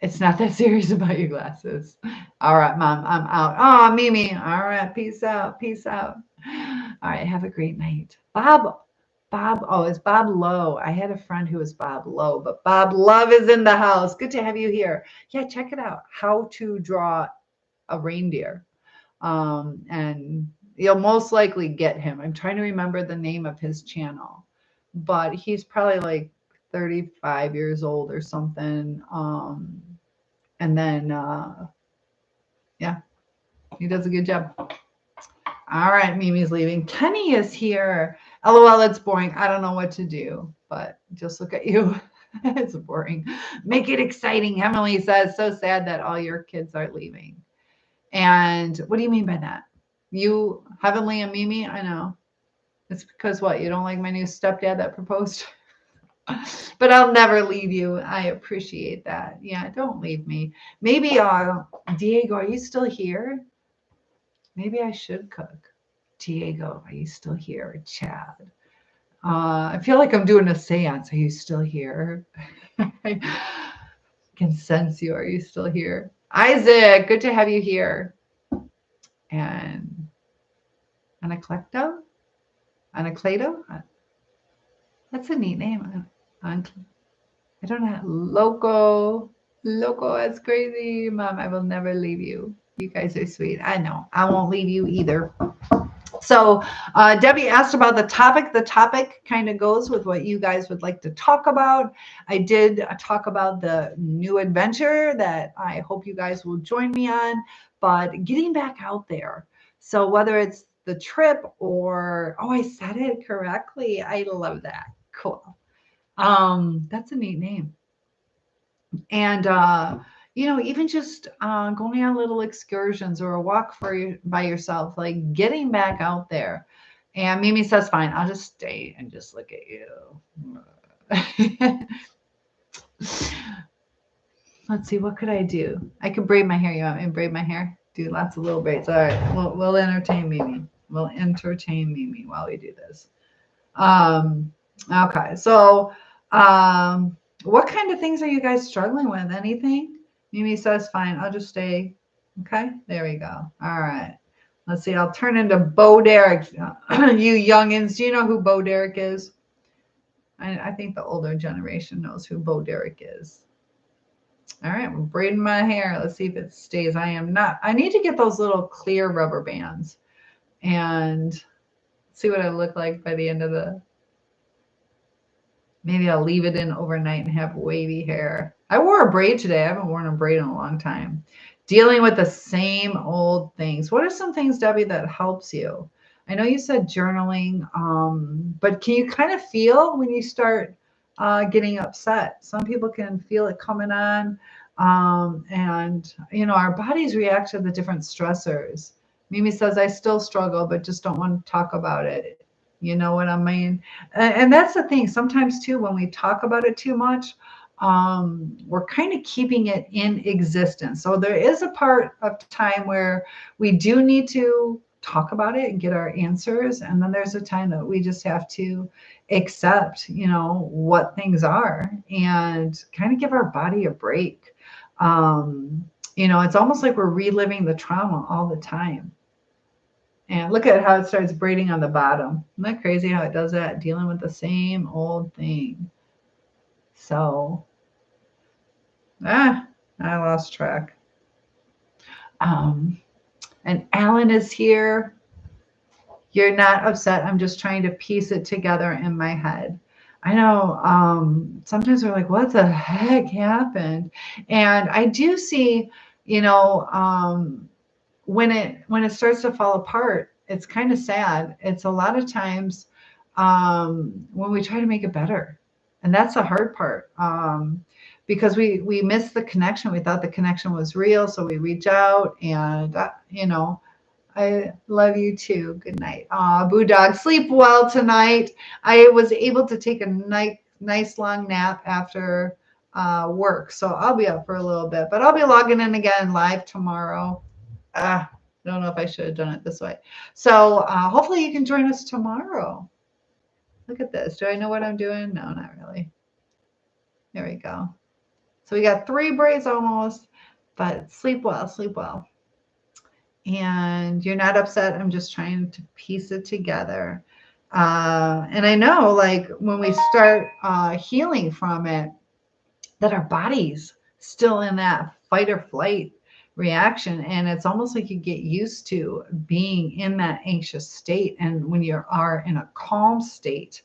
it's not that serious about your glasses. All right, Mom, I'm out. Oh, Mimi. All right. Peace out. Peace out. All right. Have a great night. Bob, Bob. Oh, it's Bob Lowe. I had a friend who was Bob Lowe, but Bob Love is in the house. Good to have you here. Yeah, check it out. How to draw a reindeer. And you'll most likely get him. I'm trying to remember the name of his channel, but he's probably like 35 years old or something. And then, yeah, he does a good job. All right, Mimi's leaving. Kenny is here. LOL, it's boring. I don't know what to do, but just look at you. It's boring. Make it exciting. Emily says, so sad that all your kids are leaving. And what do you mean by that? You, Heavenly and Mimi? I know. It's because what? You don't like my new stepdad that proposed? But I'll never leave you. I appreciate that. Yeah, don't leave me. Maybe, Diego, are you still here? Maybe I should cook. Diego, are you still here? Chad. I feel like I'm doing a seance. Are you still here? I can sense you. Are you still here? Isaac, good to have you here. And Anacleto? Anacleto? That's a neat name. I don't know. Loco, that's crazy. Mom, I will never leave you. You guys are sweet. I know. I won't leave you either. So Debbie asked about the topic. The topic kind of goes with what you guys would like to talk about. I did talk about the new adventure that I hope you guys will join me on, but getting back out there. So whether it's the trip or, oh, I said it correctly. I love that. Cool. That's a neat name. And, even just going on little excursions or a walk by yourself, like getting back out there. And Mimi says, fine, I'll just stay and just look at you. Let's see, what could I do? I could braid my hair. You want me to braid my hair? Do lots of little braids. All right, we'll entertain Mimi. We'll entertain Mimi while we do this. Okay, so what kind of things are you guys struggling with? Anything? Mimi says, fine, I'll just stay. Okay, there we go. All right. Let's see. I'll turn into Bo Derek. You youngins, do you know who Bo Derek is? I think the older generation knows who Bo Derek is. All right, I'm braiding my hair. Let's see if it stays. I need to get those little clear rubber bands and see what I look like by the end of maybe I'll leave it in overnight and have wavy hair. I wore a braid today. I haven't worn a braid in a long time. Dealing with the same old things. What are some things, Debbie, that helps you? I know you said journaling, but can you kind of feel when you start getting upset? Some people can feel it coming on. And our bodies react to the different stressors. Mimi says, I still struggle, but just don't want to talk about it. You know what I mean? And that's the thing. Sometimes too, when we talk about it too much, we're kind of keeping it in existence. So there is a part of time where we do need to talk about it and get our answers. And then there's a time that we just have to accept, what things are and kind of give our body a break. It's almost like we're reliving the trauma all the time. And look at how it starts braiding on the bottom. Isn't that crazy how it does that? Dealing with the same old thing. So, I lost track. And Alan is here. You're not upset. I'm just trying to piece it together in my head. I know sometimes we're like, what the heck happened? And I do see, when it starts to fall apart, it's kind of sad. It's a lot of times when we try to make it better. And that's the hard part because we miss the connection. We thought the connection was real. So we reach out and, I love you too. Good night. Boo Dog, sleep well tonight. I was able to take a nice long nap after work. So I'll be up for a little bit, but I'll be logging in again live tomorrow. I don't know if I should have done it this way. So hopefully you can join us tomorrow. Look at this. Do I know what I'm doing? No, not really. There we go. So we got 3 braids almost, but sleep well, sleep well. And you're not upset. I'm just trying to piece it together. And I know, like, when we start healing from it, that our body's still in that fight or flight reaction. And it's almost like you get used to being in that anxious state. And when you are in a calm state,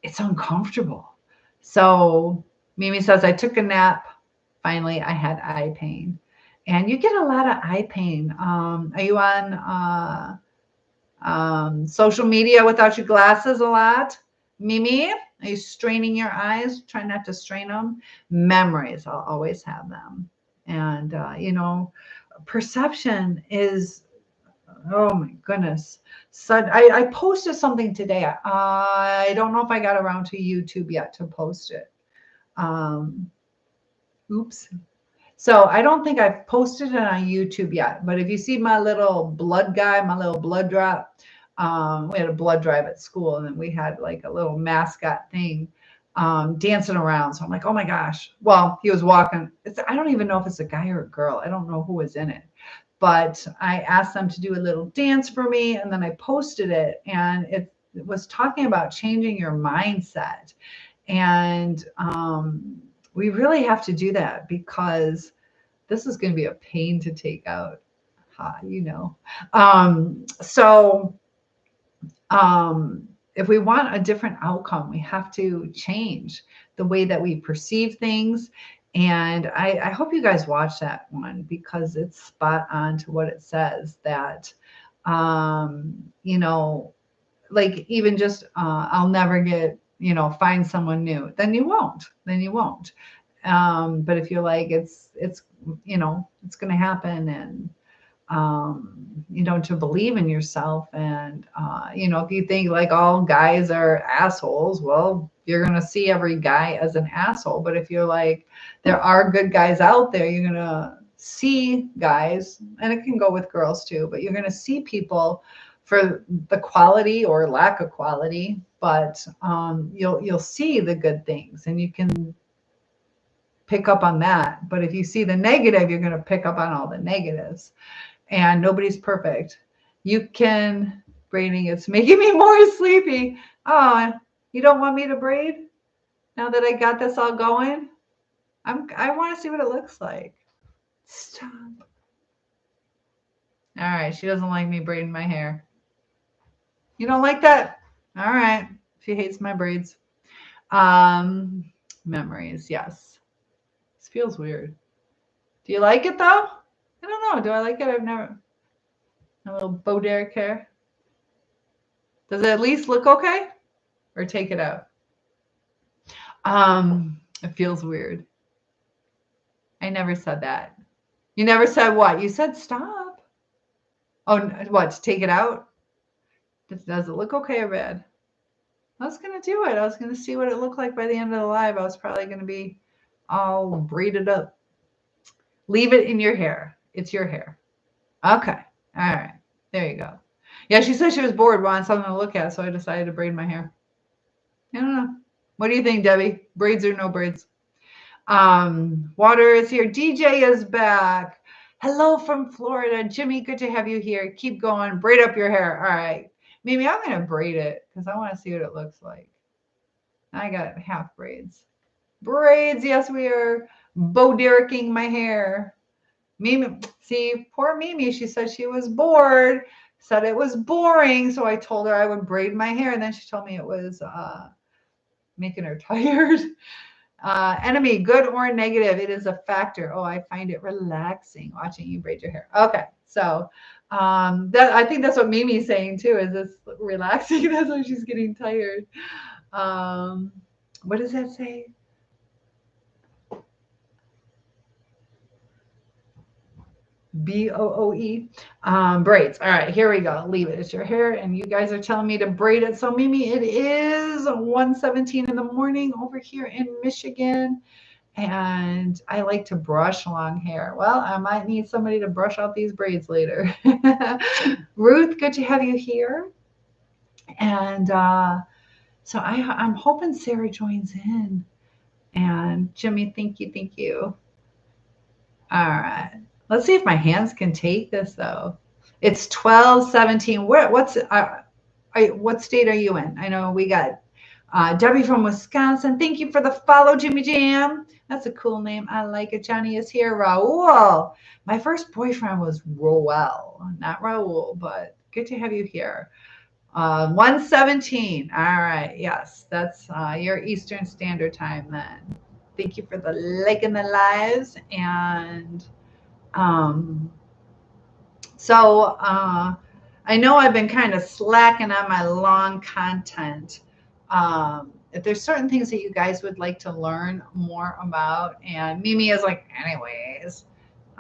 it's uncomfortable. So Mimi says, I took a nap. Finally, I had eye pain. And you get a lot of eye pain. Are you on social media without your glasses a lot? Mimi, are you straining your eyes? Try not to strain them. Memories, I'll always have them. And, perception is, oh my goodness. So I posted something today. I don't know if I got around to YouTube yet to post it. Oops. So I don't think I've posted it on YouTube yet, but if you see my little blood guy, my little blood drop, we had a blood drive at school, and then we had like a little mascot thing dancing around. So I'm like, oh my gosh. Well, he was walking. I don't even know if it's a guy or a girl. I don't know who was in it, but I asked them to do a little dance for me, and then I posted it, and it was talking about changing your mindset. And we really have to do that, because this is going to be a pain to take out. So if we want a different outcome, we have to change the way that we perceive things. And I hope you guys watch that one, because it's spot on to what it says, that, like, even just, I'll never get, find someone new. Then you won't. But if you're like, it's going to happen, and, to believe in yourself. And, if you think like all guys are assholes, well, you're going to see every guy as an asshole. But if you're like, there are good guys out there, you're going to see guys, and it can go with girls too, but you're going to see people for the quality or lack of quality, but you'll see the good things, and you can pick up on that. But if you see the negative, you're going to pick up on all the negatives, and nobody's perfect. You can braiding. It's making me more sleepy. Oh, you don't want me to braid now that I got this all going? I want to see what it looks like. Stop. All right. She doesn't like me braiding my hair. You don't like that? All right. She hates my braids. Memories. Yes. This feels weird. Do you like it though? I don't know. Do I like it? I've never. A little Bo Derek hair. Does it at least look okay? Or take it out? It feels weird. I never said that. You never said what? You said stop. Oh, what? To take it out? Does it look okay or bad? I was going to do it. I was going to see what it looked like by the end of the live. I was probably going to be all braided up. Leave it in your hair. It's your hair. Okay. All right. There you go. Yeah, she said she was bored, wanted something to look at, so I decided to braid my hair. I don't know. What do you think, Debbie? Braids or no braids? Water is here. DJ is back. Hello from Florida. Jimmy, good to have you here. Keep going. Braid up your hair. All right. Maybe I'm going to braid it because I want to see what it looks like. I got half braids. Braids. Yes, we are Bo Dereking my hair. Mimi, see, poor Mimi. She said she was bored. Said it was boring. So I told her I would braid my hair. And then she told me it was making her tired. Enemy, good or negative, it is a factor. Oh, I find it relaxing watching you braid your hair. Okay, so I think that's what Mimi's saying too. Is this relaxing? That's why she's getting tired. What does that say? BOOE. Braids. All right, here we go. Leave it. It's your hair, and you guys are telling me to braid it. So Mimi, it is 1:17 in the morning over here in Michigan, and I like to brush long hair. Well, I might need somebody to brush out these braids later. Ruth, good to have you here. And so I'm hoping Sarah joins in. And Jimmy, thank you. All right. Let's see if my hands can take this though. It's 12:17. What's What state are you in? I know we got Debbie from Wisconsin. Thank you for the follow, Jimmy Jam. That's a cool name. I like it. Johnny is here. Raul. My first boyfriend was Roel, not Raul, but good to have you here. 117. All right. Yes, that's your Eastern Standard Time then. Thank you for the like and the lives. And um, so I know I've been kind of slacking on my long content. If there's certain things that you guys would like to learn more about, and Mimi is like, anyways,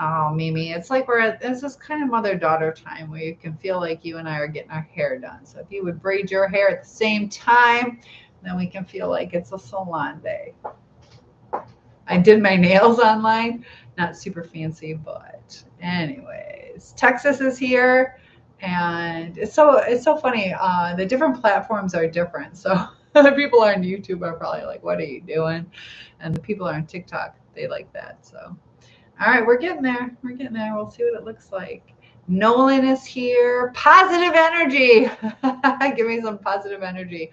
oh, Mimi, it's like this is kind of mother-daughter time where you can feel like you and I are getting our hair done. So if you would braid your hair at the same time, then we can feel like it's a salon day. I did my nails online, not super fancy, but anyways, Texas is here, and it's so funny. The different platforms are different. So the people on YouTube are probably like, "What are you doing?" And the people on TikTok, they like that. So, all right, we're getting there. We're getting there. We'll see what it looks like. Nolan is here. Positive energy. Give me some positive energy.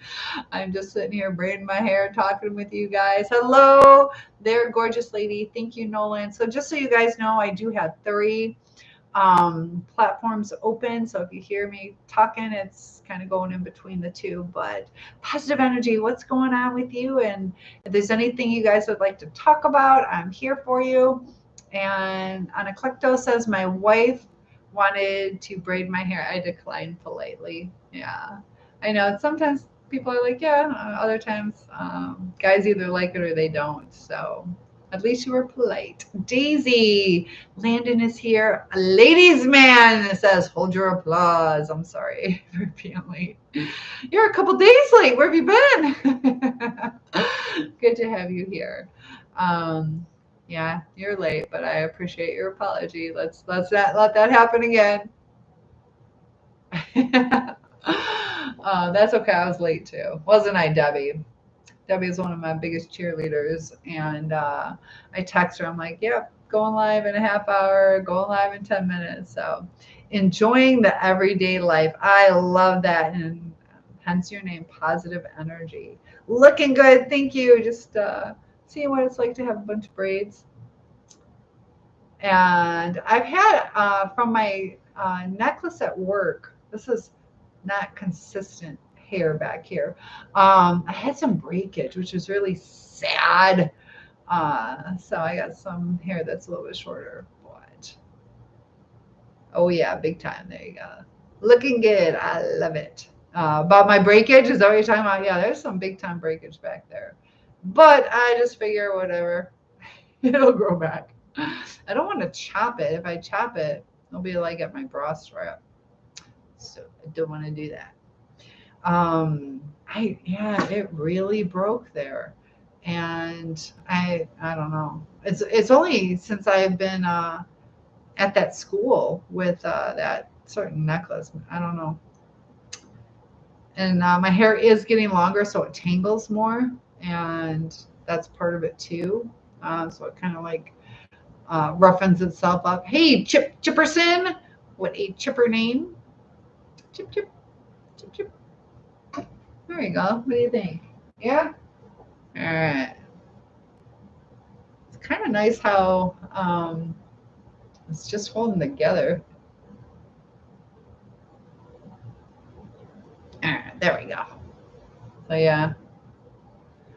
I'm just sitting here braiding my hair, talking with you guys. Hello there, gorgeous lady. Thank you, Nolan. So just so you guys know, I do have 3 platforms open. So if you hear me talking, it's kind of going in between the 2. But positive energy, what's going on with you? And if there's anything you guys would like to talk about, I'm here for you. And Anaclecto says, my wife wanted to braid my hair. I declined politely. Yeah, I know. Sometimes people are like, yeah. Other times, guys either like it or they don't. So at least you were polite. Daisy, Landon is here. A ladies' man says, hold your applause. I'm sorry for being late. You're a couple days late. Where have you been? Good to have you here. Yeah, you're late, but I appreciate your apology. Let's let that happen again. That's okay. I was late too. Wasn't I, Debbie? Debbie is one of my biggest cheerleaders, and I text her. I'm like, "Yep, going live in a half hour. Going live in 10 minutes." So, enjoying the everyday life. I love that, and hence your name, Positive Energy. Looking good. Thank you. Just seeing what it's like to have a bunch of braids. And I've had from my necklace at work. This is not consistent hair back here. I had some breakage, which was really sad. So I got some hair that's a little bit shorter. But oh yeah, big time. There you go. Looking good. I love it. About my breakage, is that what you're talking about? Yeah, there's some big time breakage back there. But I just figure whatever, it'll grow back. I don't want to chop it. If I chop it, it'll be like at my bra strap. So I don't want to do that. It really broke there, and I don't know. It's only since I've been at that school with that certain necklace. I don't know. And my hair is getting longer, so it tangles more, and that's part of it too. So it kind of like roughens itself up. Hey, Chipperson, what a chipper name. Chip, chip, chip, chip. There you go. What do you think? Yeah? All right. It's kind of nice how it's just holding together. All right, there we go. So yeah.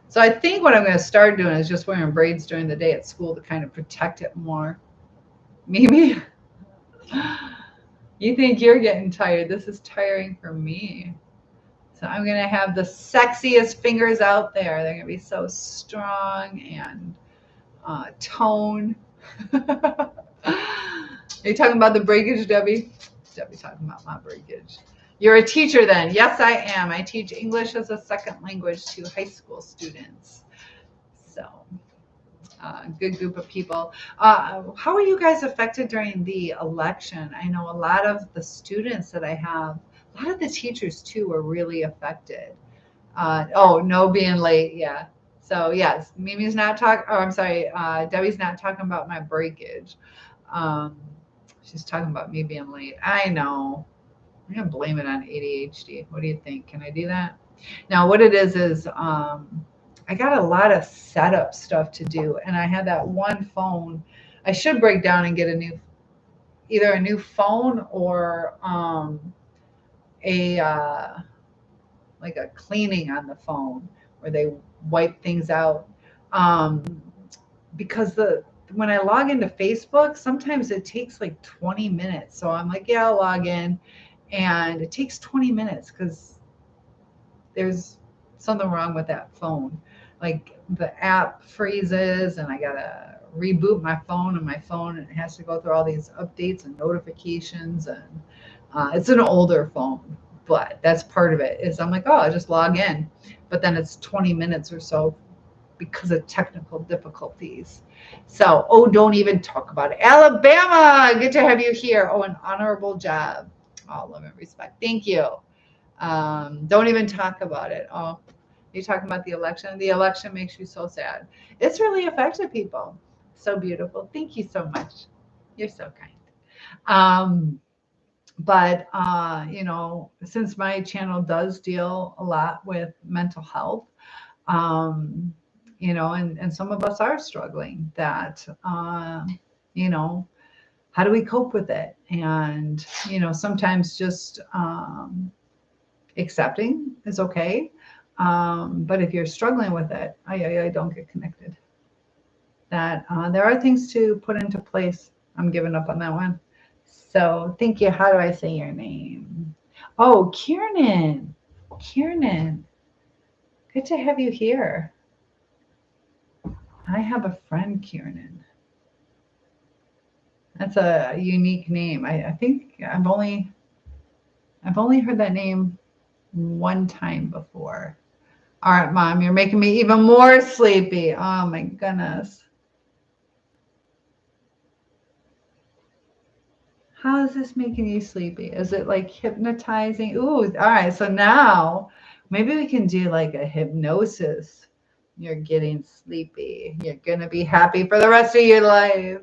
So I think what I'm going to start doing is just wearing braids during the day at school to kind of protect it more. Maybe. You think you're getting tired. This is tiring for me. So I'm going to have the sexiest fingers out there. They're going to be so strong and toned. Are you talking about the breakage, Debbie? Debbie talking about my breakage. You're a teacher then. Yes, I am. I teach English as a second language to high school students. So good group of people. How are you guys affected during the election? I know a lot of the students that I have, a lot of the teachers too were really affected. No, being late. Yeah. So yes, Mimi's not talking, I'm sorry, Debbie's not talking about my breakage. She's talking about me being late. I know. I'm gonna blame it on ADHD. What do you think? Can I do that? Now, what it is I got a lot of setup stuff to do, and I had that one phone. I should break down and get either a new phone or a like a cleaning on the phone where they wipe things out. Um, because the when I log into Facebook, sometimes it takes like 20 minutes. So I'm like, yeah, I'll log in, and it takes 20 minutes because there's something wrong with that phone. Like the app freezes, and I gotta reboot my phone, and my phone it has to go through all these updates and notifications, and it's an older phone, but that's part of it. Is I'm like, oh, I'll just log in, but then it's 20 minutes or so because of technical difficulties. So, oh, don't even talk about it. Alabama, good to have you here. Oh, an honorable job. All love and respect. Thank you. Don't even talk about it. Oh, you're talking about the election. The election makes you so sad. It's really affected people. So beautiful. Thank you so much. You're so kind. Um, but since my channel does deal a lot with mental health, um, and some of us are struggling that, you know, how do we cope with it? And, sometimes just accepting is okay. But if you're struggling with it, I don't get connected. That there are things to put into place. I'm giving up on that one. So thank you. How do I say your name? Oh, Kiernan. Kiernan. Good to have you here. I have a friend, Kiernan. That's a unique name. I think I've only heard that name one time before. All right, Mom, you're making me even more sleepy. Oh my goodness. How is this making you sleepy? Is it like hypnotizing? Ooh, all right. So now maybe we can do like a hypnosis. You're getting sleepy. You're going to be happy for the rest of your life.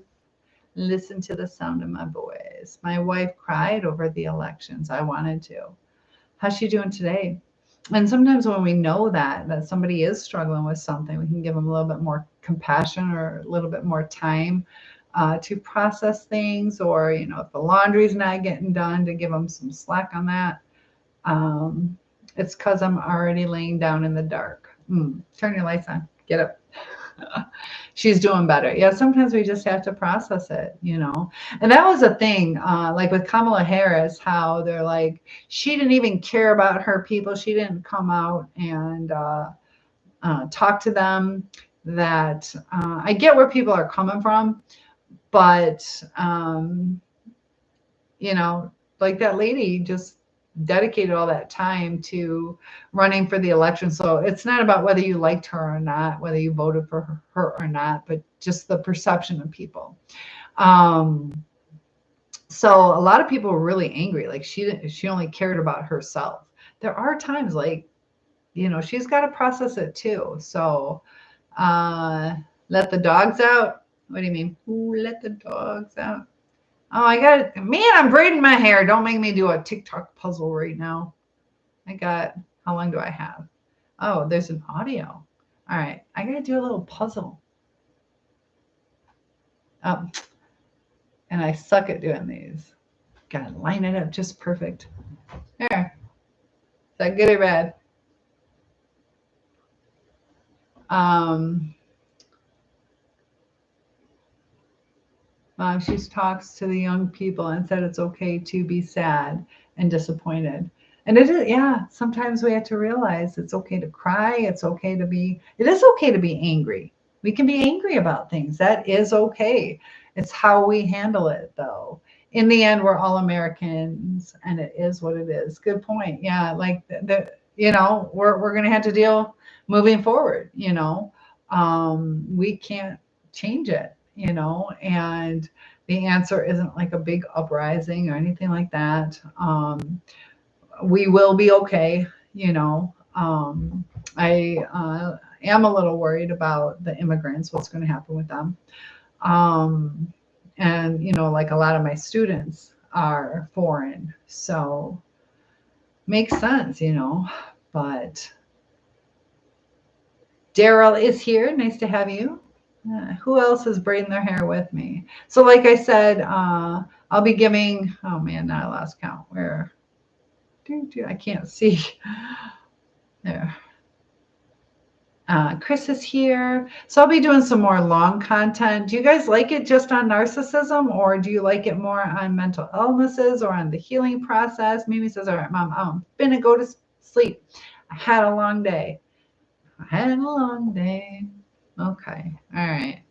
Listen to the sound of my voice. My wife cried over the elections. I wanted to. How's she doing today? And sometimes when we know that somebody is struggling with something, we can give them a little bit more compassion or a little bit more time to process things, or if the laundry's not getting done, to give them some slack on that. It's because I'm already laying down in the dark. Turn your lights on. Get up. She's doing better. Yeah, sometimes we just have to process it. And that was a thing, like with Kamala Harris, how they're like, she didn't even care about her people. She didn't come out and talk to them. That I get where people are coming from, but like that lady just dedicated all that time to running for the election. So it's not about whether you liked her or not, whether you voted for her or not, but just the perception of people. So a lot of people were really angry. Like she only cared about herself. There are times like, she's got to process it too. So let the dogs out. What do you mean? Ooh, let the dogs out. Oh, I got it. Man, I'm braiding my hair. Don't make me do a TikTok puzzle right now. How long do I have? Oh, there's an audio. All right. I got to do a little puzzle. And I suck at doing these. Got to line it up just perfect. There. Is that good or bad? She talks to the young people and said it's okay to be sad and disappointed. And it is, yeah, sometimes we have to realize it's okay to cry. It is okay to be angry. We can be angry about things. That is okay. It's how we handle it, though. In the end, we're all Americans, and it is what it is. Good point. Yeah, like we're going to have to deal moving forward. We can't change it. And the answer isn't like a big uprising or anything like that. We will be okay. I am a little worried about the immigrants, what's going to happen with them. And, like a lot of my students are foreign. So makes sense, you know. But Daryl is here. Nice to have you. Who else is braiding their hair with me? So, like I said, I'll be giving. Oh man, now I lost count. Where? I can't see. There. Chris is here. So I'll be doing some more long content. Do you guys like it just on narcissism, or do you like it more on mental illnesses or on the healing process? Mimi says, all right, Mom, I'm gonna go to sleep. I had a long day. I had a long day. Okay. All right.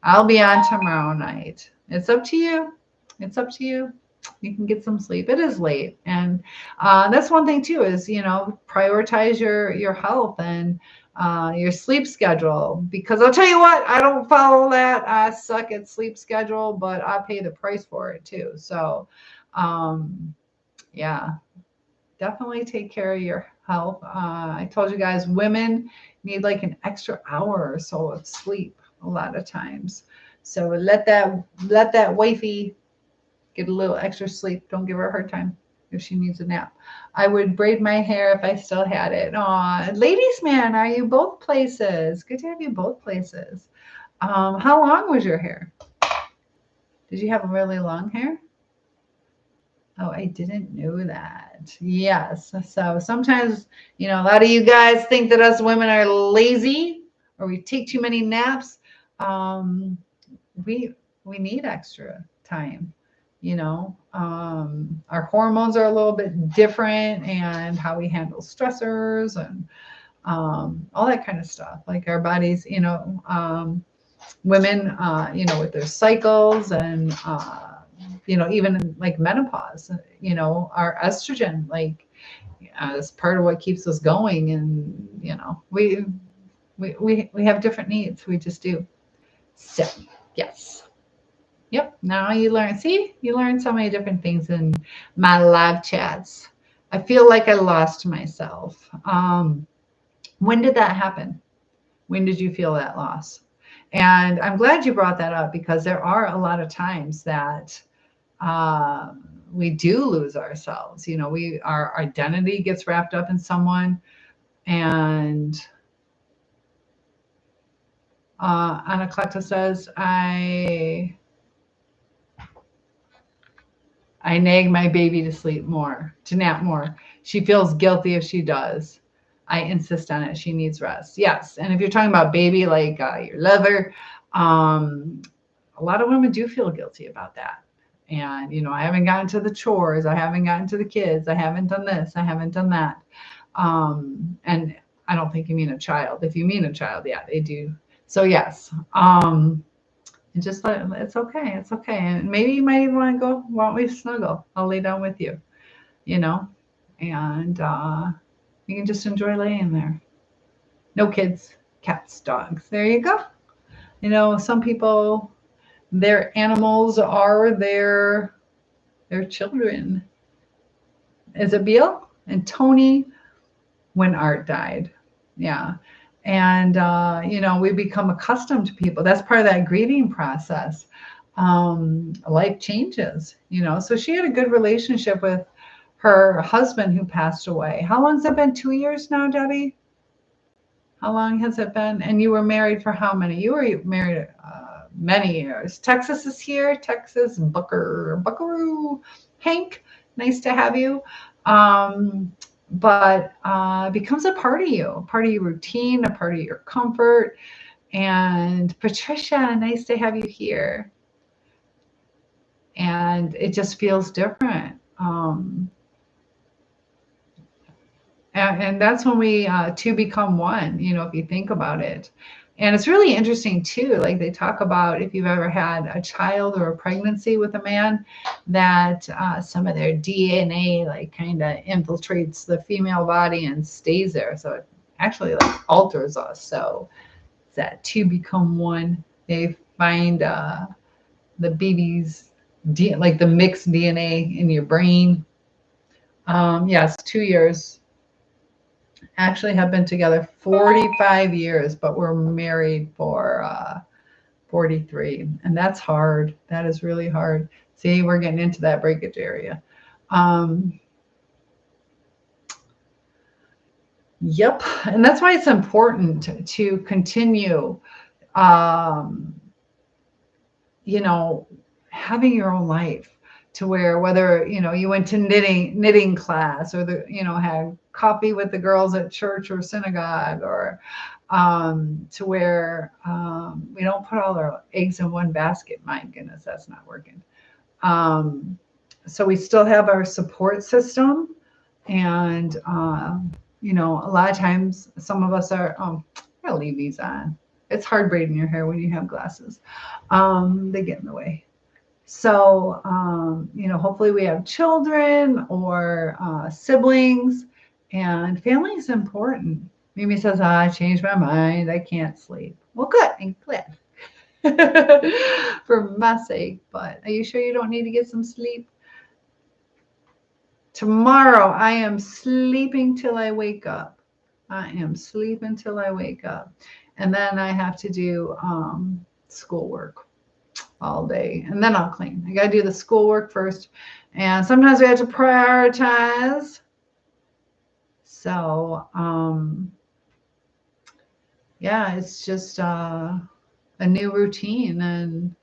I'll be on tomorrow night. It's up to you. It's up to you. You can get some sleep. It is late, and that's one thing too. Is prioritize your health and your sleep schedule. Because I'll tell you what, I don't follow that. I suck at sleep schedule, but I pay the price for it too. So, yeah, definitely take care of your health. I told you guys, women need like an extra hour or so of sleep a lot of times. So let that wifey get a little extra sleep. Don't give her a hard time if she needs a nap. I would braid my hair if I still had it. Aw, ladies man, are you both places? Good to have you both places. How long was your hair? Did you have really long hair? Oh, I didn't know that. Yes. So sometimes, a lot of you guys think that us women are lazy or we take too many naps. Um, we we need extra time. Our hormones are a little bit different, and how we handle stressors and all that kind of stuff. Like our bodies, women, with their cycles and even like menopause, our estrogen, like is part of what keeps us going, and we have different needs. We just do. So yes. Yep. Now you learn. See, you learn so many different things in my live chats. I feel like I lost myself. When did that happen? When did you feel that loss? And I'm glad you brought that up, because there are a lot of times that uh, we do lose ourselves. Our identity gets wrapped up in someone, and Anaclecta says, I nag my baby to nap more. She feels guilty if she does. I insist on it. She needs rest. Yes. And if you're talking about baby, like your lover, a lot of women do feel guilty about that. And, I haven't gotten to the chores. I haven't gotten to the kids. I haven't done this. I haven't done that. And I don't think you mean a child. If you mean a child, yeah, they do. So yes. And just it's okay. It's okay. And maybe you might even want to go, why don't we snuggle? I'll lay down with you, and you can just enjoy laying there. No kids, cats, dogs. There you go. Some people, their animals are their children. Is it Beal? And Tony, when Art died. Yeah. And, we become accustomed to people. That's part of that grieving process. Life changes, So she had a good relationship with her husband who passed away. How long has it been? 2 years now, Debbie? How long has it been? And you were married for how many? You were married many years. Texas is here. Texas, Buckaroo. Hank, nice to have you. But becomes a part of your routine, a part of your comfort. And Patricia, nice to have you here. And it just feels different. And that's when we two become one, if you think about it. And it's really interesting too. Like they talk about, if you've ever had a child or a pregnancy with a man, that some of their DNA like kind of infiltrates the female body and stays there. So it actually like alters us. So it's that two become one. They find the baby's like the mixed DNA in your brain. Yes, 2 years. Actually have been together 45 years, but we're married for 43. And that's hard. That is really hard. See, we're getting into that breakage area. Yep. And that's why it's important to continue, um, you know, having your own life, to where whether, you went to knitting class, or had coffee with the girls at church or synagogue, or to where we don't put all our eggs in one basket. My goodness, that's not working. Um, so we still have our support system. And, a lot of times some of us are, I'll leave these on. It's hard braiding your hair when you have glasses. They get in the way. So, hopefully we have children or siblings, and family is important. Mimi says, I changed my mind. I can't sleep. Well, good. I'm glad for my sake. But are you sure you don't need to get some sleep? Tomorrow, I am sleeping till I wake up. I am sleeping till I wake up. And then I have to do schoolwork all day, and then I'll clean. I got to do the schoolwork first. And sometimes we have to prioritize. So, yeah, it's just a new routine. And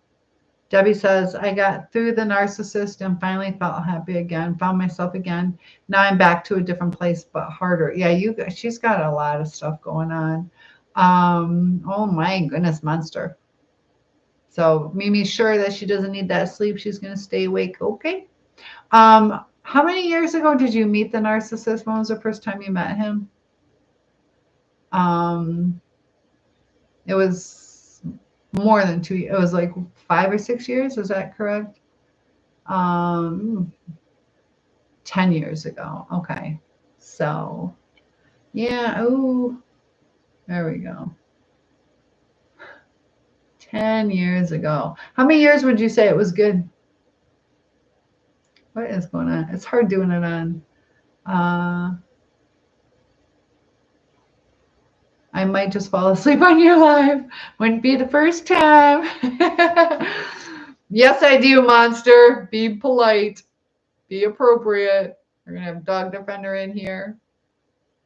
Debbie says, I got through the narcissist and finally felt happy again, found myself again. Now I'm back to a different place, but harder. Yeah, she's got a lot of stuff going on. Oh my goodness, monster. So Mimi's sure that she doesn't need that sleep. She's going to stay awake. Okay. How many years ago did you meet the narcissist? When was the first time you met him? It was more than 2 years. It was like 5 or 6 years. Is that correct? 10 years ago. Okay. So, yeah. Oh, there we go. 10 years ago. How many years would you say it was good? What is going on? It's hard doing it on. I might just fall asleep on your live. Wouldn't be the first time. Yes, I do, monster. Be polite. Be appropriate. We're going to have Dog Defender in here.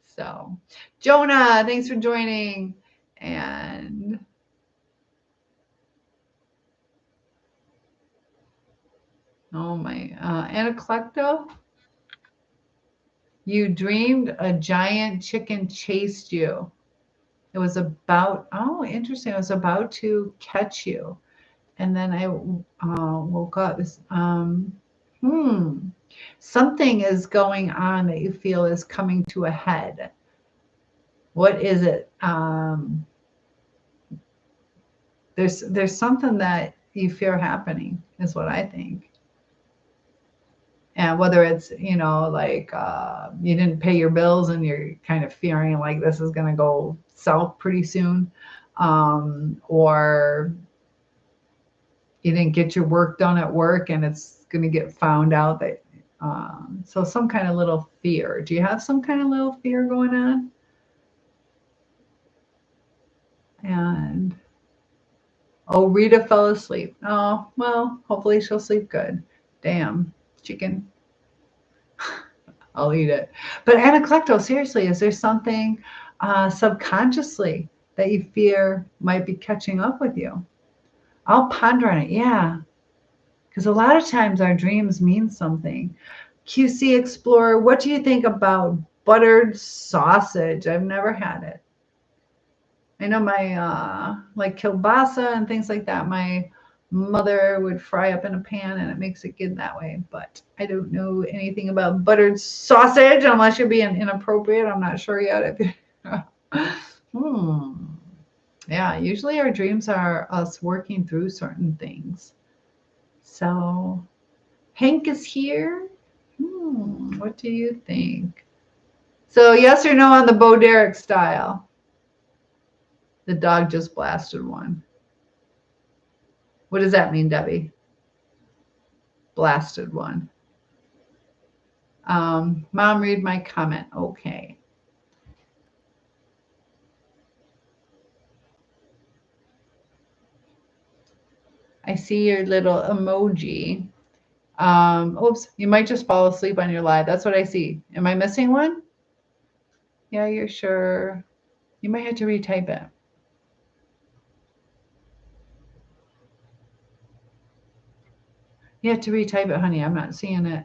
So, Jonah, thanks for joining. And oh my, Anaclecto, you dreamed a giant chicken chased you. It was about, oh, interesting. It was about to catch you. And then I woke up. Something is going on that you feel is coming to a head. What is it? There's something that you fear happening, is what I think. And whether it's, like you didn't pay your bills and you're kind of fearing like this is going to go south pretty soon, or you didn't get your work done at work and it's going to get found out that, so some kind of little fear. Do you have some kind of little fear going on? And, oh, Rita fell asleep. Oh, well, hopefully she'll sleep good. Damn, chicken. I'll eat it. But Anaclecto, seriously, is there something subconsciously that you fear might be catching up with you? I'll ponder on it. Yeah. Because a lot of times our dreams mean something. QC Explorer, what do you think about buttered sausage? I've never had it. I know my, like kielbasa and things like that, my mother would fry up in a pan and it makes it good that way. But I don't know anything about buttered sausage unless you're being inappropriate. I'm not sure yet. Yeah, usually our dreams are us working through certain things. So Hank is here. What do you think? So yes or no on the Bo Derek style? The dog just blasted one. What does that mean, Debbie? Blasted one. Mom, read my comment. Okay. I see your little emoji. Oops, you might just fall asleep on your live. That's what I see. Am I missing one? Yeah, you're sure. You might have to retype it. You have to retype it, honey. I'm not seeing it.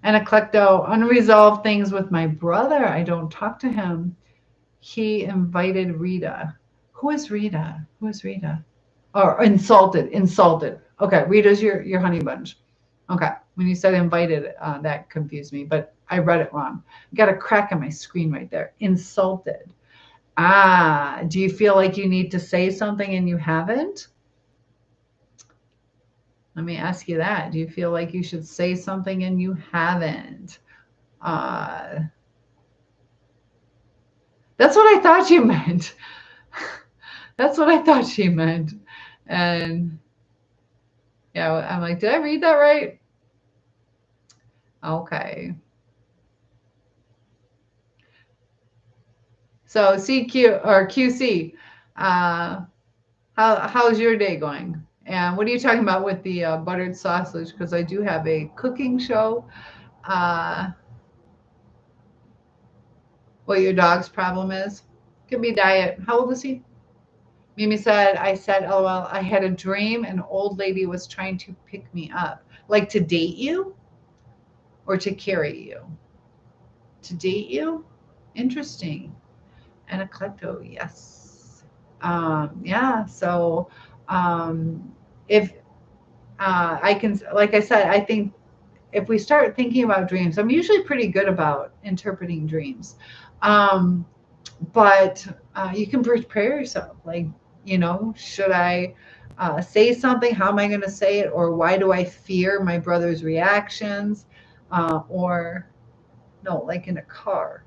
And eclecto, unresolved things with my brother. I don't talk to him. He invited Rita. Who is Rita? Who is Rita? Or insulted, insulted. Okay, Rita's your honey bunch. Okay, when you said invited, that confused me, but I read it wrong. Got a crack on my screen right there. Insulted. Ah, do you feel like you need to say something and you haven't? Let me ask you that. Do you feel like you should say something and you haven't? Uh, that's what I thought you meant. That's what I thought she meant. And yeah, I'm like, did I read that right? Okay. So CQ or QC, how's your day going? And what are you talking about with the buttered sausage? Because I do have a cooking show. Uh, what your dog's problem is? Could be diet. How old is he? Mimi said, I said, LOL, I had a dream an old lady was trying to pick me up. Like to date you or to carry you? To date you? Interesting. And a klepto, yes. Yeah, so if I can, like I said, I think if we start thinking about dreams, I'm usually pretty good about interpreting dreams. Um, but you can prepare yourself. Like, should I say something? How am I going to say it? Or why do I fear my brother's reactions? Or no, like in a car.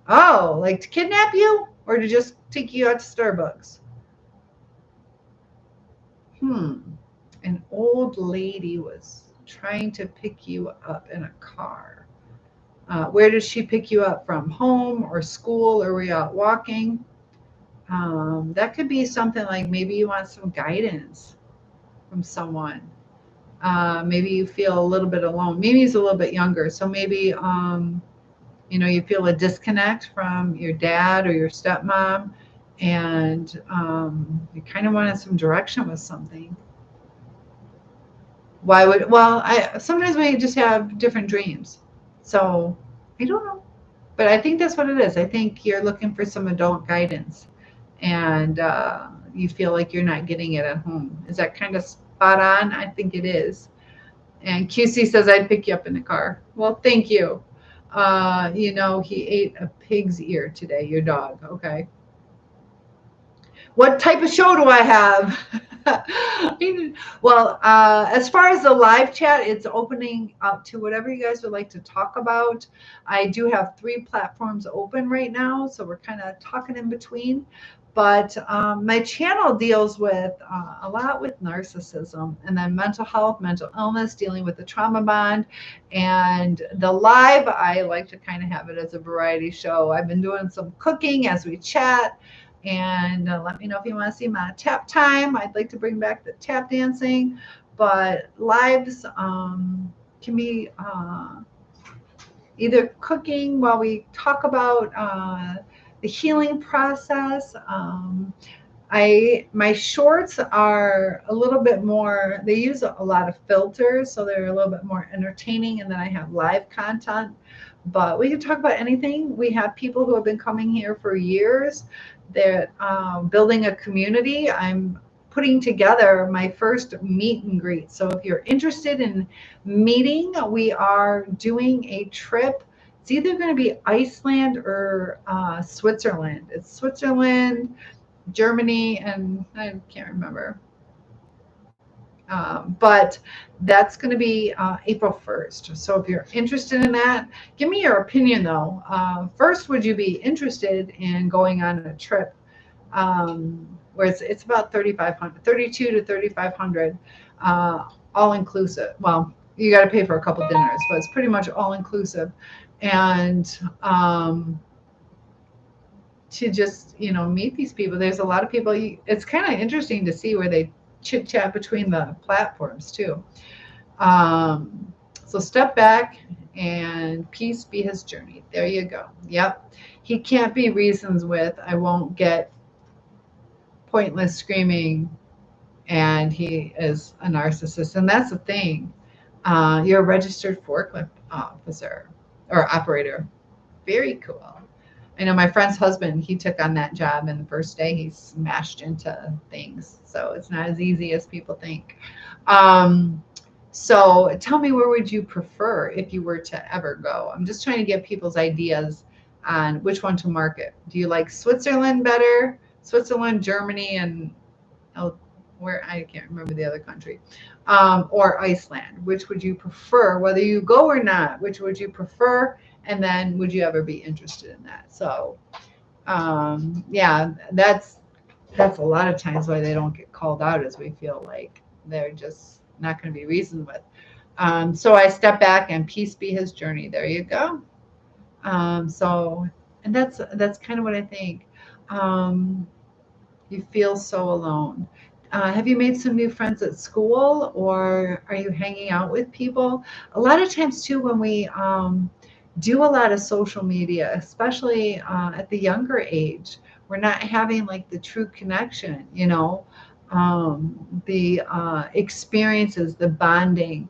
Oh, like to kidnap you or to just take you out to Starbucks? Hmm. An old lady was trying to pick you up in a car. Where does she pick you up from? Home or school? Or were you out walking? That could be something like maybe you want some guidance from someone. Maybe you feel a little bit alone. Mimi's a little bit younger, so maybe you feel a disconnect from your dad or your stepmom, and you kind of wanted some direction with something. Why would well I sometimes we just have different dreams, so I don't know, but I think that's what it is. I think you're looking for some adult guidance, and you feel like you're not getting it at home. Is that kind of spot on? I think it is. And QC says I'd pick you up in the car. Well, thank you. He ate a pig's ear today, your dog. Okay. What type of show do I have? Well, as far as the live chat, it's opening up to whatever you guys would like to talk about. I do have 3 platforms open right now, so we're kind of talking in between. But my channel deals with a lot with narcissism and then mental health, mental illness, dealing with the trauma bond. And the live, I like to kind of have it as a variety show. I've been doing some cooking as we chat. And let me know if you want to see my tap time. I'd like to bring back the tap dancing, but lives can be either cooking while we talk about the healing process. My shorts are a little bit more, they use a lot of filters, so they're a little bit more entertaining, and then I have live content. But we can talk about anything. We have people who have been coming here for years. They're building a community. I'm putting together my first meet and greet. So if you're interested in meeting, we are doing a trip. It's either going to be Iceland or Switzerland. It's Switzerland, Germany, and I can't remember. But that's going to be April 1st. So if you're interested in that, give me your opinion though. First, would you be interested in going on a trip where it's about 3,500, 32 to 3,500, all inclusive? Well, you got to pay for a couple dinners, but it's pretty much all inclusive. And to just meet these people. There's a lot of people. It's kind of interesting to see where they chit chat between the platforms too. So step back and peace be his journey. There you go. Yep. He can't be reasons with. I won't get pointless screaming, and he is a narcissist. And that's the thing. You're a registered forklift officer or operator. Very cool. I know my friend's husband, he took on that job, and the first day he smashed into things. So it's not as easy as people think. Um, so tell me, where would you prefer if you were to ever go? I'm just trying to get people's ideas on which one to market. Do you like Switzerland better? Switzerland, Germany, and oh, where I can't remember the other country, or Iceland. Which would you prefer? Whether you go or not, which would you prefer? And then would you ever be interested in that? So, yeah, that's a lot of times why they don't get called out, is we feel like they're just not going to be reasoned with. So I step back, and peace be his journey. There you go. So, and that's kind of what I think. Um, you feel so alone. Have you made some new friends at school, or are you hanging out with people? A lot of times, too, when we do a lot of social media, especially at the younger age, we're not having like the true connection, the experiences, the bonding.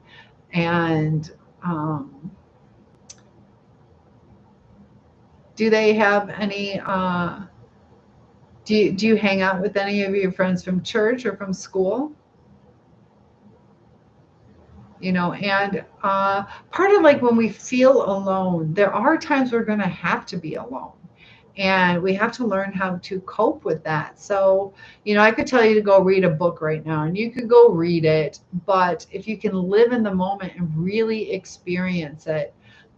And do they have any? Do you hang out with any of your friends from church or from school? And part of, like, when we feel alone, there are times we're going to have to be alone, and we have to learn how to cope with that. So, I could tell you to go read a book right now, and you could go read it, but if you can live in the moment and really experience it,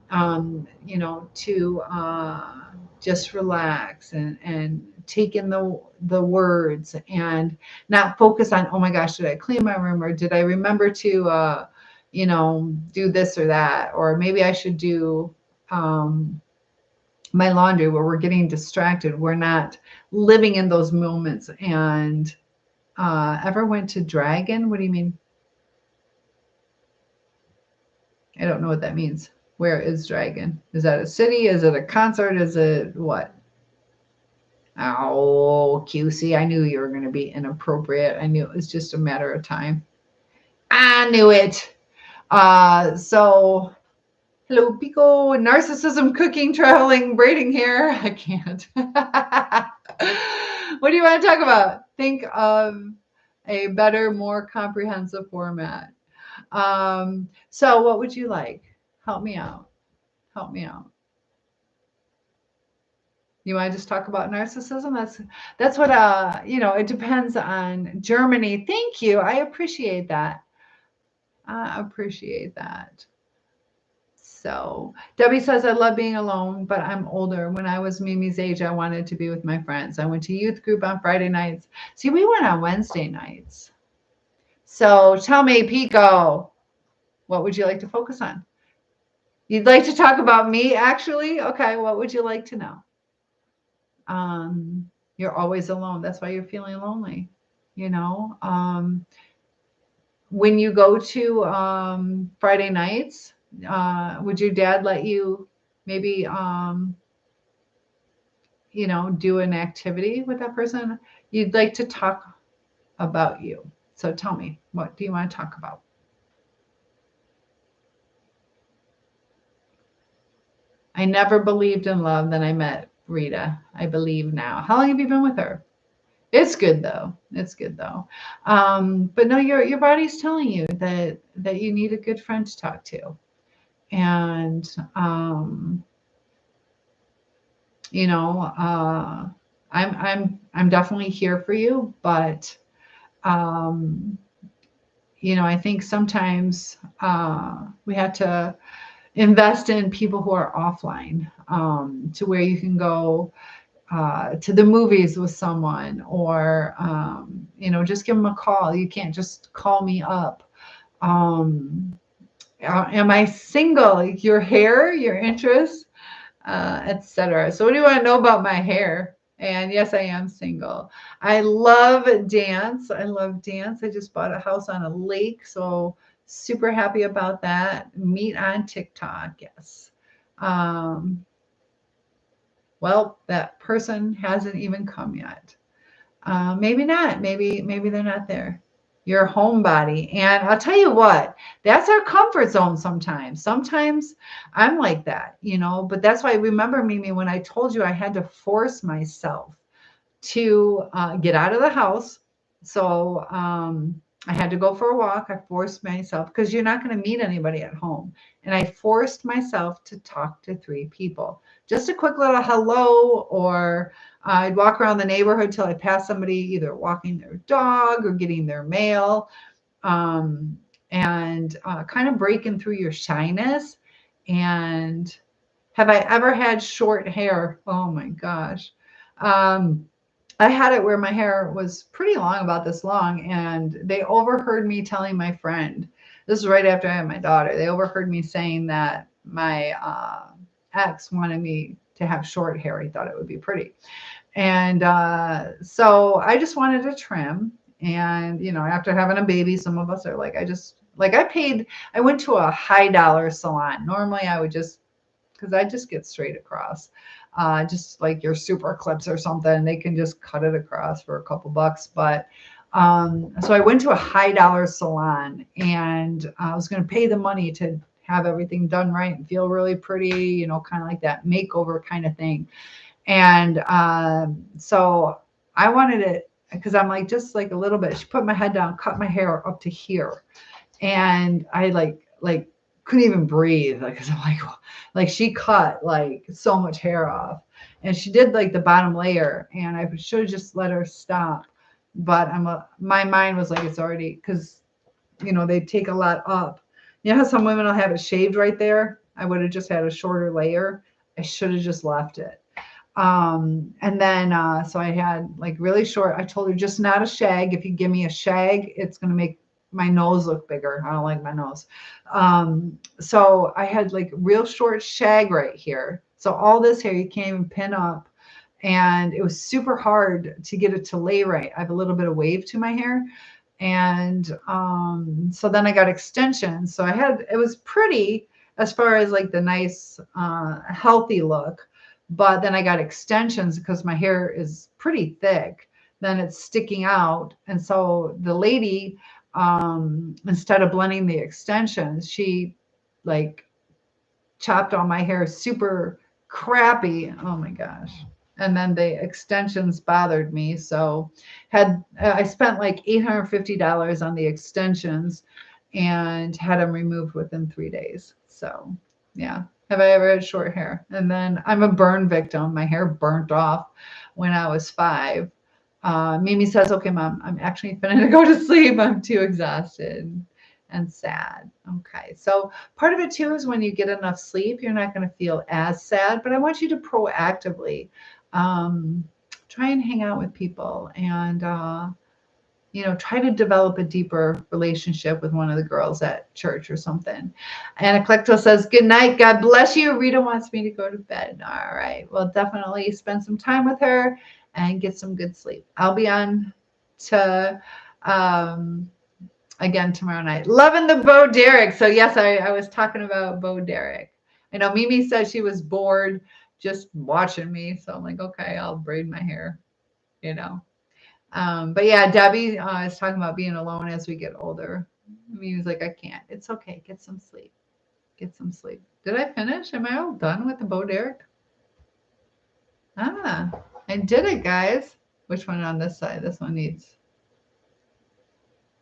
to just relax and take in the words, and not focus on, oh my gosh, did I clean my room, or did I remember to do this or that, or maybe I should do my laundry, where we're getting distracted. We're not living in those moments. And ever went to Dragon? What do you mean? I don't know what that means. Where is Dragon? Is that a city? Is it a concert? Is it what? Oh, QC, I knew you were going to be inappropriate. I knew it was just a matter of time. I knew it. So, hello, Pico. Narcissism, cooking, traveling, braiding hair. I can't. What do you want to talk about? Think of a better, more comprehensive format. So what would you like? Help me out. Help me out. You want to just talk about narcissism? That's what it depends on Germany. Thank you. I appreciate that. I appreciate that. So Debbie says, I love being alone, but I'm older. When I was Mimi's age, I wanted to be with my friends. I went to youth group on Friday nights. See, we went on Wednesday nights. So tell me, Pico, what would you like to focus on? You'd like to talk about me, actually? Okay, what would you like to know? You're always alone. That's why you're feeling lonely. When you go to Friday nights, would your dad let you maybe do an activity with that person? You'd like to talk about you. So tell me, what do you want to talk about? I never believed in love. Then I met Rita. I believe now. How long have you been with her? It's good though. It's good though. But no, your body's telling you that you need a good friend to talk to. And I'm definitely here for you, but I think sometimes we have to invest in people who are offline, to where you can go to the movies with someone, or just give them a call. You can't just call me up. Am I single? Your hair, your interests, etc. So what do you want to know about my hair? And yes, I am single. I love dance. I love dance. I just bought a house on a lake, so Super happy about that. Meet on TikTok. Yes. Um, well, that person hasn't even come yet. Maybe not. Maybe they're not there. Your homebody. And I'll tell you what, that's our comfort zone sometimes. Sometimes I'm like that, but that's why remember, Mimi, when I told you I had to force myself to get out of the house. So I had to go for a walk. I forced myself because you're not going to meet anybody at home. And I forced myself to talk to 3 people. Just a quick little hello, or I'd walk around the neighborhood till I passed somebody either walking their dog or getting their mail, and kind of breaking through your shyness. And have I ever had short hair? Oh my gosh. Um, I had it where my hair was pretty long, about this long, and they overheard me telling my friend. This is right after I had my daughter. They overheard me saying that my ex wanted me to have short hair. He thought it would be pretty. And so I just wanted to trim. And, after having a baby, some of us are like, I went to a high dollar salon. Normally I would just, because I just get straight across, just like your super clips or something. They can just cut it across for a couple bucks. But so I went to a high dollar salon, and I was going to pay the money to have everything done right and feel really pretty, kind of like that makeover kind of thing. And so I wanted it because I'm like, just like a little bit. She put my head down, cut my hair up to here. And I like couldn't even breathe. Like, 'cause I'm like she cut like so much hair off, and she did like the bottom layer, and I should have just let her stop. But my mind was like, it's already, because, they take a lot up. You know how some women will have it shaved right there? I would have just had a shorter layer. I should have just left it. And then, so I had like really short, I told her just not a shag. If you give me a shag, it's going to make my nose look bigger. I don't like my nose. So I had like real short shag right here. So all this hair, you can't even pin up. And it was super hard to get it to lay right. I have a little bit of wave to my hair. And so then I got extensions. So it was pretty as far as like the nice, healthy look. But then I got extensions because my hair is pretty thick. Then it's sticking out. And so the lady, instead of blending the extensions, she like chopped all my hair super crappy. Oh my gosh. And then the extensions bothered me. So I spent like $850 on the extensions and had them removed within 3 days. So yeah. Have I ever had short hair? And then I'm a burn victim. My hair burnt off when I was 5. Mimi says, okay, Mom, I'm actually finna to go to sleep. I'm too exhausted and sad. Okay. So part of it too is when you get enough sleep, you're not going to feel as sad, but I want you to proactively try and hang out with people, and try to develop a deeper relationship with one of the girls at church or something. And Eclecto says, good night. God bless you. Rita wants me to go to bed. All right. Well, definitely spend some time with her and get some good sleep. I'll be on to again tomorrow night. Loving the Bo Derek. So yes, I was talking about Bo Derek. I know Mimi said she was bored just watching me. So I'm like, okay, I'll braid my hair, But yeah, Debbie is talking about being alone as we get older. He was like, I can't. It's okay. Get some sleep. Get some sleep. Did I finish? Am I all done with the Bo Derek? I did it, guys. Which one on this side? This one needs.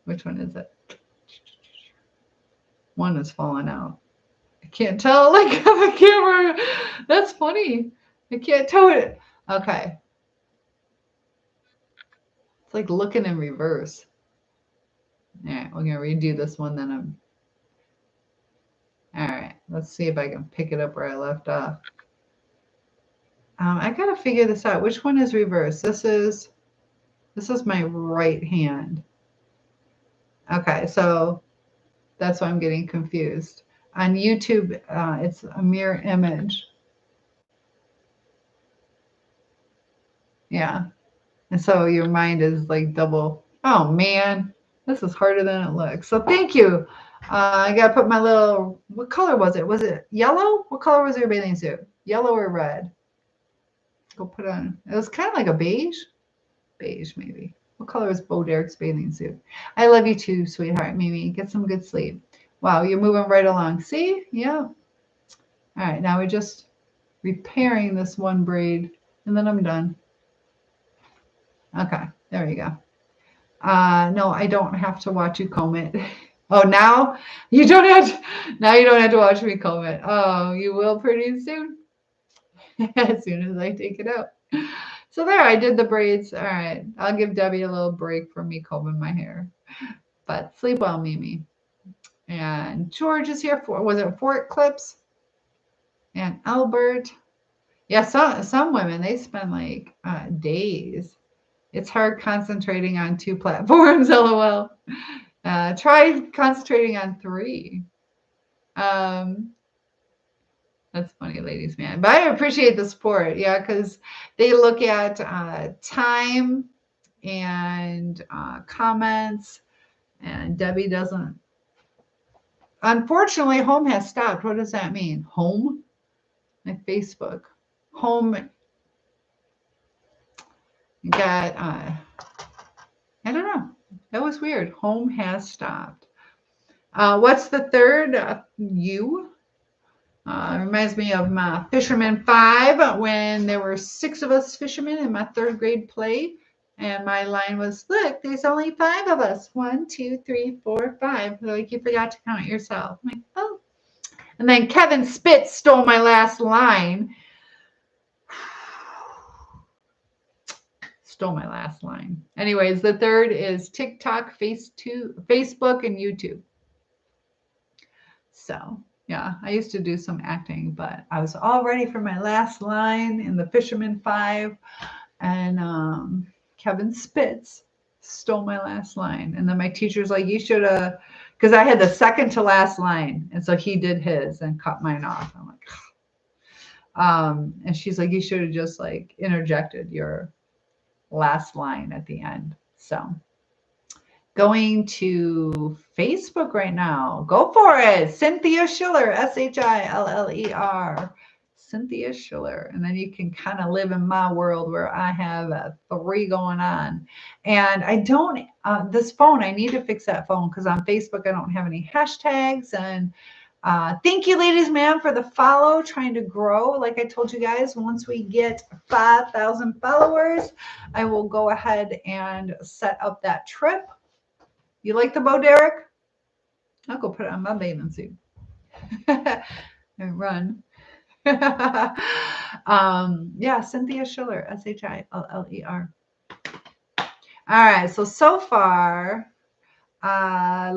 Which one is it? One is falling out. I can't tell like on the camera. That's funny. I can't tell it. Okay. It's like looking in reverse. All right, we're gonna redo this one. Then all right. Let's see if I can pick it up where I left off. I gotta figure this out. Which one is reverse? This is my right hand. Okay, so that's why I'm getting confused. On YouTube, it's a mirror image. Yeah. And so your mind is like double. Oh man, this is harder than it looks. So thank you. I got to put my little, what color was it? Was it yellow? What color was your bathing suit? Yellow or red? Go put on. It was kind of like a beige. Beige, maybe. What color is Bo Derek's bathing suit? I love you too, sweetheart. Mimi, get some good sleep. Wow, you're moving right along. See? Yeah. All right, now we're just repairing this one braid, and then I'm done. Okay, there you go. No, I don't have to watch you comb it. Oh, now you don't have to, now you don't have to watch me comb it. Oh, you will pretty soon. As soon as I take it out. So there, I did the braids. All right, I'll give Debbie a little break from me combing my hair. But sleep well, Mimi. And George is here for, was it Fort Clips? And Albert. Yeah, some women, they spend like days. It's hard concentrating on 2 platforms, lol. Try concentrating on 3. Um, that's funny, ladies, man. But I appreciate the support, yeah, because they look at time and comments, and Debbie doesn't. Unfortunately, home has stopped. What does that mean? Home? Like Facebook. Home got, I don't know. That was weird. Home has stopped. What's the third? You. Reminds me of my Fisherman 5 when there were 6 of us fishermen in my 3rd grade play. And my line was, look, there's only 5 of us. 1, 2, 3, 4, 5. Like you forgot to count yourself. I'm like, oh. And then Kevin Spitz stole my last line. Stole my last line. Anyways, the third is TikTok, Facebook, and YouTube. So, yeah, I used to do some acting, but I was all ready for my last line in the Fisherman 5, and Kevin Spitz stole my last line. And then my teacher's like, you should have, because I had the second to last line, and so he did his and cut mine off. I'm like, and she's like, you should have just like interjected your last line at the end. So going to Facebook right now. Go for it. Cynthia Schiller, Schiller. Cynthia Schiller. And then you can kind of live in my world where I have 3 going on. And I don't, this phone, I need to fix that phone because on Facebook, I don't have any hashtags. And thank you, ladies, man, for the follow, trying to grow. Like I told you guys, once we get 5,000 followers, I will go ahead and set up that trip. You like the Bo Derek? I'll go put it on my bathing suit and run. Yeah, Cynthia Schiller, Schiller. All right, so far,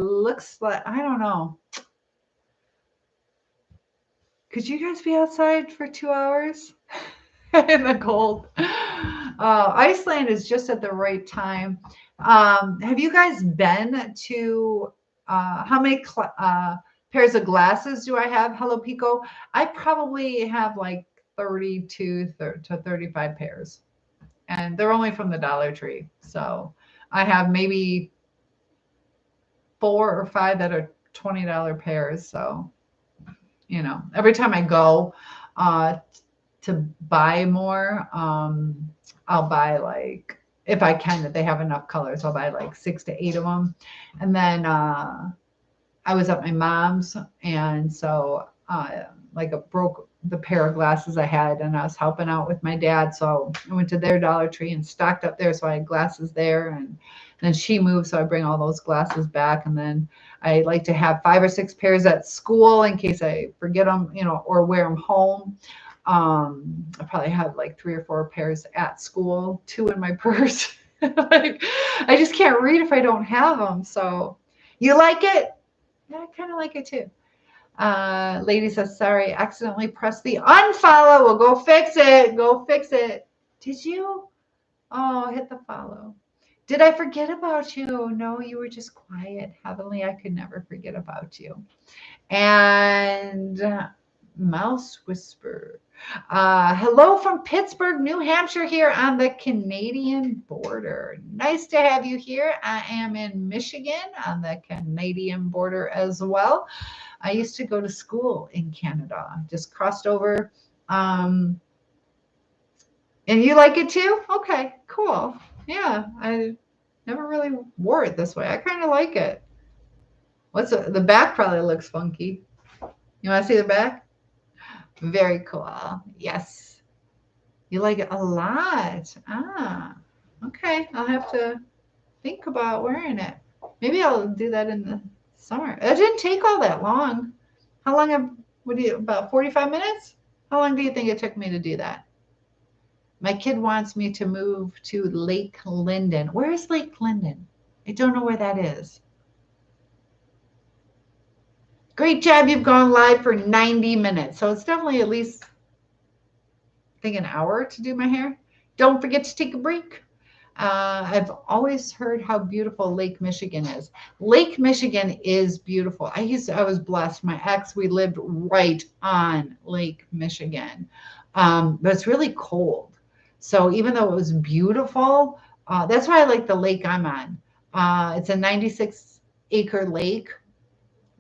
looks like, I don't know. Could you guys be outside for 2 hours in the cold? Iceland is just at the right time. Have you guys been to, how many pairs of glasses do I have? Hello, Pico. I probably have like 32 to 35 pairs. And they're only from the Dollar Tree. So I have maybe 4 or 5 that are $20 pairs. So, you know, every time I go to buy more, I'll buy like, if I can, if they have enough colors, I'll buy like 6 to 8 of them. And then I was at my mom's, and so like broke the pair of glasses I had, and I was helping out with my dad. So I went to their Dollar Tree and stocked up there. So I had glasses there, and then she moved. So I bring all those glasses back. And then I like to have 5 or 6 pairs at school in case I forget them, you know, or wear them home. I probably have like 3 or 4 pairs at school, 2 in my purse. Like, I just can't read if I don't have them. So you like it? Yeah, I kind of like it too. Lady says, sorry, accidentally pressed the unfollow. Well, go fix it. Go fix it. Did you? Oh, hit the follow. Did I forget about you? No, you were just quiet. Heavenly, I could never forget about you. And Mouse Whisper. Hello from Pittsburgh, New Hampshire, here on the Canadian border. Nice to have you here. I am in Michigan on the Canadian border as well. I used to go to school in Canada, just crossed over. Um, and you like it too? Okay, cool. Yeah, I never really wore it this way. I kind of like it. The back probably looks funky. You want to see the back? Very cool. Yes. You like it a lot. Ah, okay. I'll have to think about wearing it. Maybe I'll do that in the summer. It didn't take all that long. How long about 45 minutes? How long do you think it took me to do that? My kid wants me to move to Lake Linden. Where is Lake Linden? I don't know where that is. Great job. You've gone live for 90 minutes. So it's definitely at least, I think, an hour to do my hair. Don't forget to take a break. I've always heard how beautiful Lake Michigan is. Lake Michigan is beautiful. I was blessed. My ex, we lived right on Lake Michigan, but it's really cold. So even though it was beautiful, that's why I like the lake I'm on. It's a 96-acre lake,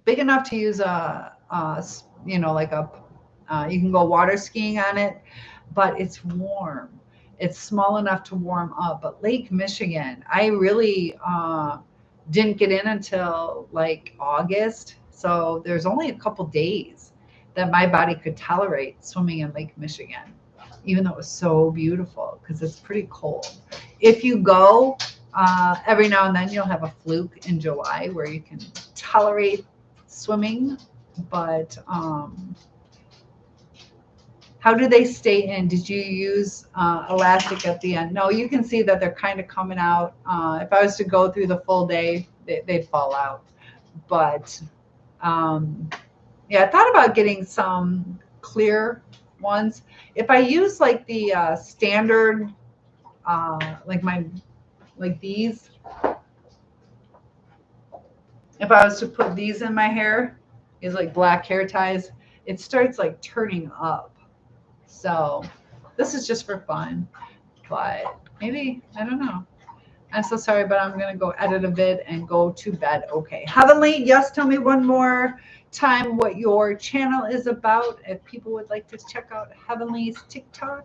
big enough to use you can go water skiing on it, but it's warm. It's small enough to warm up. But Lake Michigan, I really didn't get in until like August. So there's only a couple days that my body could tolerate swimming in Lake Michigan, even though it was so beautiful because it's pretty cold. If you go, every now and then you'll have a fluke in July where you can tolerate swimming, but how do they stay in? Did you use elastic at the end? No, you can see that they're kind of coming out. If I was to go through the full day, they'd fall out. But yeah, I thought about getting some clear ones. If I use like the standard, like these, if I was to put these in my hair, these like black hair ties, it starts like turning up. So this is just for fun, but maybe, I don't know. I'm so sorry, but I'm going to go edit a vid and go to bed. Okay. Heavenly, yes, tell me one more time what your channel is about. If people would like to check out Heavenly's TikTok.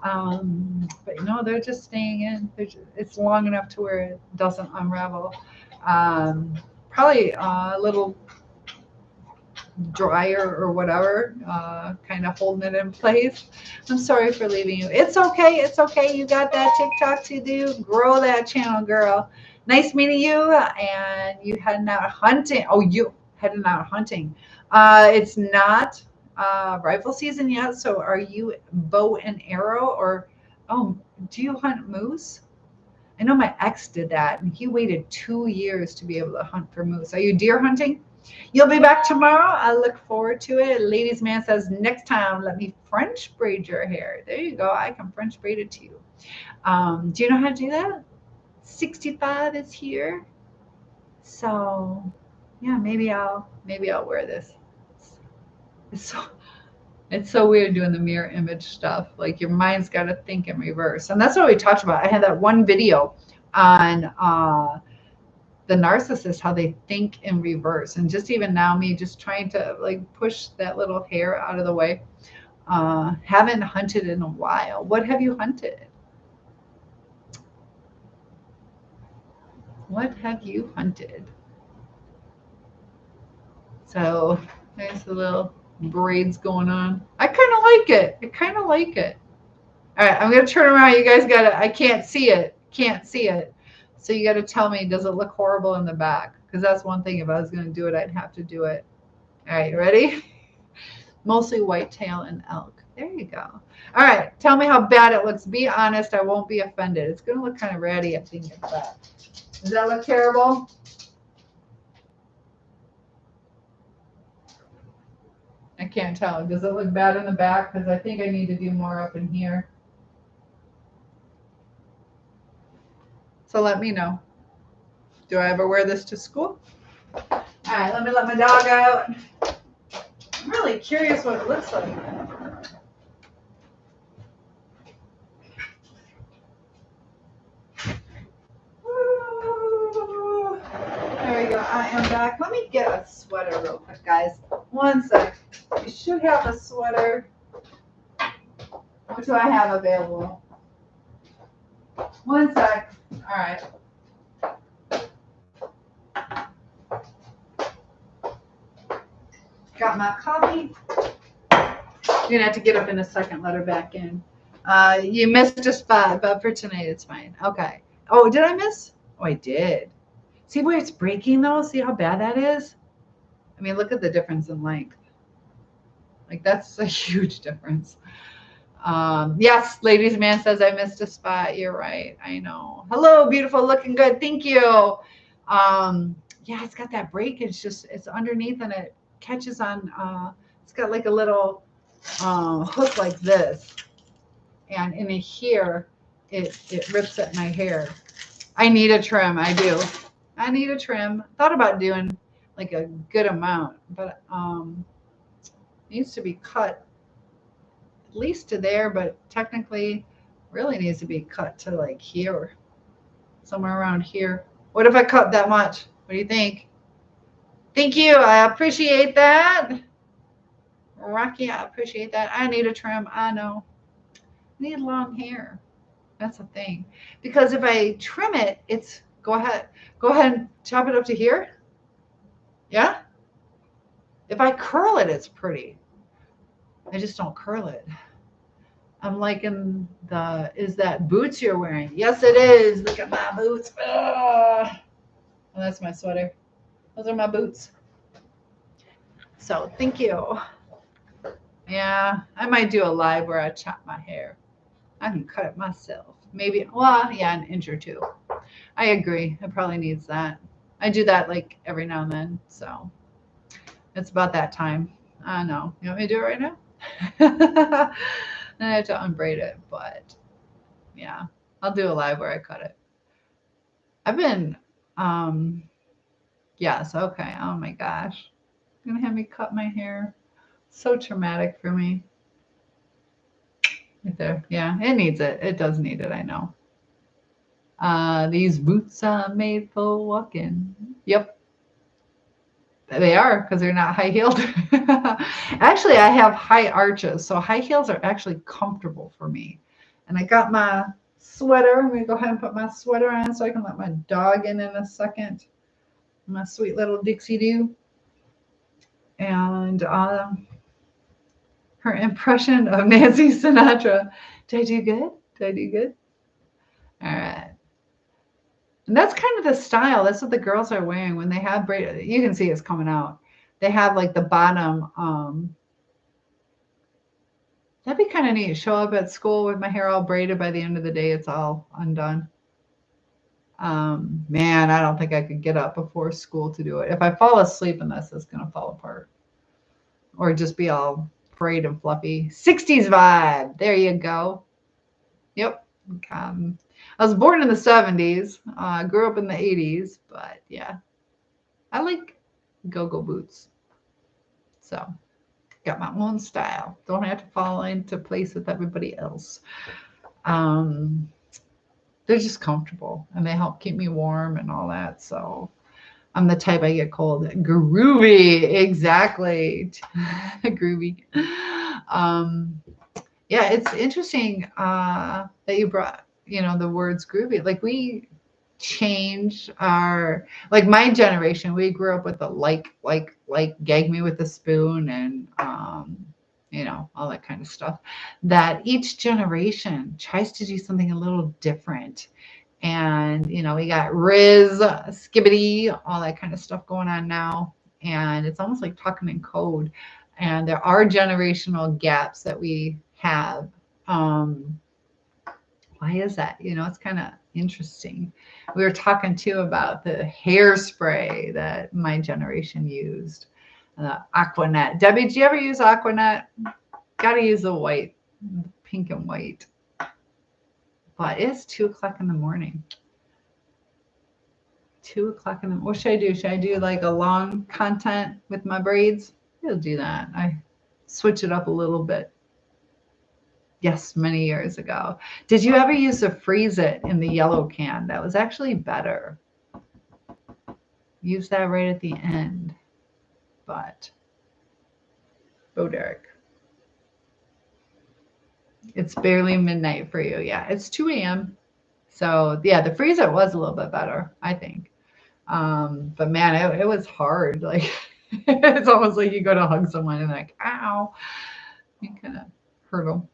But they're just staying in. It's long enough to where it doesn't unravel. Probably a little dryer or whatever, kind of holding it in place. I'm sorry for leaving you. It's okay. It's okay. You got that TikTok to do. Grow that channel, girl. Nice meeting you. And you heading out hunting. Oh, you heading out hunting. It's not rifle season yet. So are you bow and arrow or, do you hunt moose? I know my ex did that and he waited 2 years to be able to hunt for moose. Are you deer hunting? You'll be back tomorrow. I look forward to it. Ladies man says, next time, let me French braid your hair. There you go. I can French braid it to you. Do you know how to do that? 65 is here. So yeah, maybe I'll wear this. It's so weird doing the mirror image stuff. Like your mind's got to think in reverse. And that's what we talked about. I had that one video on the narcissist, how they think in reverse. And just even now, me just trying to like push that little hair out of the way. Haven't hunted in a while. What have you hunted? What have you hunted? So there's the little braids going on. I kind of like it. I kind of like it. All right, I'm going to turn around. You guys got to, I can't see it. Can't see it. So you got to tell me, does it look horrible in the back? Because that's one thing. If I was going to do it, I'd have to do it. All right, ready? Mostly whitetail and elk. There you go. All right, tell me how bad it looks. Be honest. I won't be offended. It's going to look kind of ratty, I think, in the back. Does that look terrible? I can't tell. Does it look bad in the back? Because I think I need to do more up in here. So let me know. Do I ever wear this to school? All right, let me let my dog out. I'm really curious what it looks like. come back. Let me get a sweater real quick, guys. One sec. You should have a sweater. What do I have available? One sec. All right. Got my coffee. You're gonna have to get up in a second. Let her back in. You missed a spot, but for tonight it's fine. Okay. Oh, did I miss? Oh, I did. See where it's breaking though? See how bad that is? I mean, look at the difference in length. Like that's a huge difference. Yes, ladies man says I missed a spot. You're right. I know. Hello, beautiful, looking good. Thank you. Yeah, it's got that breakage. It's underneath and it catches on. It's got like a little hook like this, and in here, it rips at my hair. I need a trim. I do. I need a trim. Thought about doing like a good amount, but needs to be cut at least to there, but technically really needs to be cut to like here, somewhere around here. What if I cut that much? What do you think? Thank you. I appreciate that. Rocky, I appreciate that. I need a trim. I know. I need long hair. That's a thing. Because if I trim it, it's go ahead and chop it up to here. Yeah. If I curl it, it's pretty. I just don't curl it. I'm liking is that boots you're wearing? Yes, it is. Look at my boots. Oh, that's my sweater. Those are my boots. So thank you. Yeah, I might do a live where I chop my hair. I can cut it myself. Maybe, well, yeah, an inch or two. I agree. It probably needs that. I do that like every now and then. So it's about that time. I know. You want me to do it right now? I have to unbraid it, but yeah, I'll do a live where I cut it. I've been, yes, okay. Oh my gosh. You're gonna have me cut my hair. So traumatic for me. Right there. Yeah, it needs it. It does need it, I know. These boots are made for walking. Yep. They are because they're not high heeled. Actually, I have high arches, so high heels are actually comfortable for me. And I got my sweater. I'm going to go ahead and put my sweater on so I can let my dog in a second. My sweet little Dixie Doo. And her impression of Nancy Sinatra. Did I do good? Did I do good? All right. And that's kind of the style. That's what the girls are wearing when they have braid. You can see it's coming out. They have like the bottom. That'd be kind of neat. Show up at school with my hair all braided. By the end of the day, it's all undone. Man, I don't think I could get up before school to do it. If I fall asleep in this, it's going to fall apart. Or just be all frayed and fluffy. 60s vibe. There you go. Yep. I was born in the 70s. Grew up in the 80s. But yeah, I like go-go boots. So got my own style. Don't have to fall into place with everybody else. They're just comfortable and they help keep me warm and all that. So I'm the type I get cold. Groovy, exactly. Groovy. Yeah, it's interesting that you brought, the words groovy. Like we change like my generation, we grew up with the like gag me with a spoon and all that kind of stuff. That each generation tries to do something a little different. And, we got Riz, Skibbity, all that kind of stuff going on now. And it's almost like talking in code. And there are generational gaps that we have. Why is that? It's kind of interesting. We were talking too about the hairspray that my generation used. Aquanet. Debbie, did you ever use Aquanet? Got to use the white, pink and white. But it's 2:00 in the morning. 2:00 in the morning. What should I do? Should I do like a long content with my braids? I'll do that. I switch it up a little bit. Yes, many years ago. Did you ever use the freeze it in the yellow can? That was actually better. use that right at the end. But, oh, Derek. It's barely midnight for you. Yeah, it's 2 a.m. So, yeah, the freezer was a little bit better, I think. But man, it was hard. Like, it's almost like you go to hug someone and like, ow, you kind of hurt them.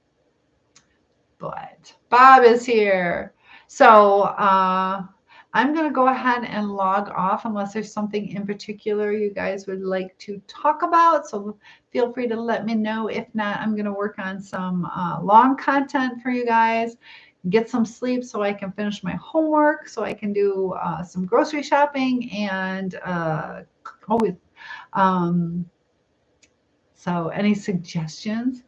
But Bob is here. So I'm going to go ahead and log off unless there's something in particular you guys would like to talk about. So feel free to let me know. If not, I'm going to work on some long content for you guys, get some sleep so I can finish my homework, so I can do some grocery shopping and always. So any suggestions?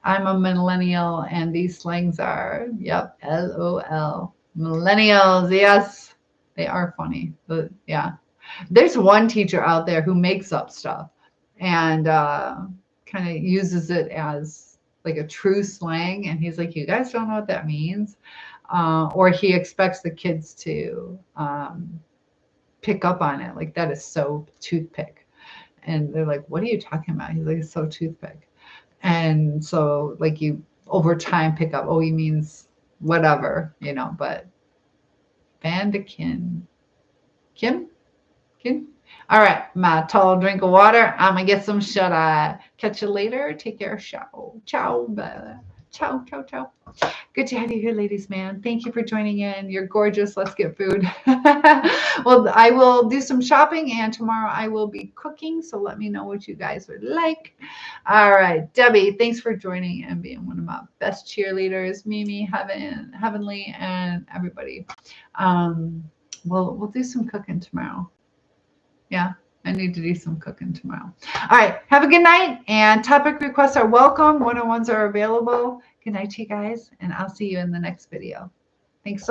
I'm a millennial, and these slangs are, yep, LOL. Millennials, yes, they are funny. But yeah, there's one teacher out there who makes up stuff and kind of uses it as like a true slang. And he's like, you guys don't know what that means. Or he expects the kids to pick up on it. Like, that is so toothpick. And they're like, what are you talking about? He's like, it's so toothpick. And so, like, you over time pick up, oh, he means whatever, but Vandekin. Kim? All right, my tall drink of water. I'm going to get some shut eye. Catch you later. Take care. Ciao. Ciao. Ciao. Ciao. Ciao. Good to have you here, ladies, man. Thank you for joining in. You're gorgeous. Let's get food. Well, I will do some shopping, and tomorrow I will be cooking. So let me know what you guys would like. All right, Debbie, thanks for joining and being one of my best cheerleaders. Mimi, Heavenly, and everybody. We'll do some cooking tomorrow. Yeah, I need to do some cooking tomorrow. All right, have a good night. And topic requests are welcome. One-on-ones are available. Good night to you guys, and I'll see you in the next video. Thanks so much.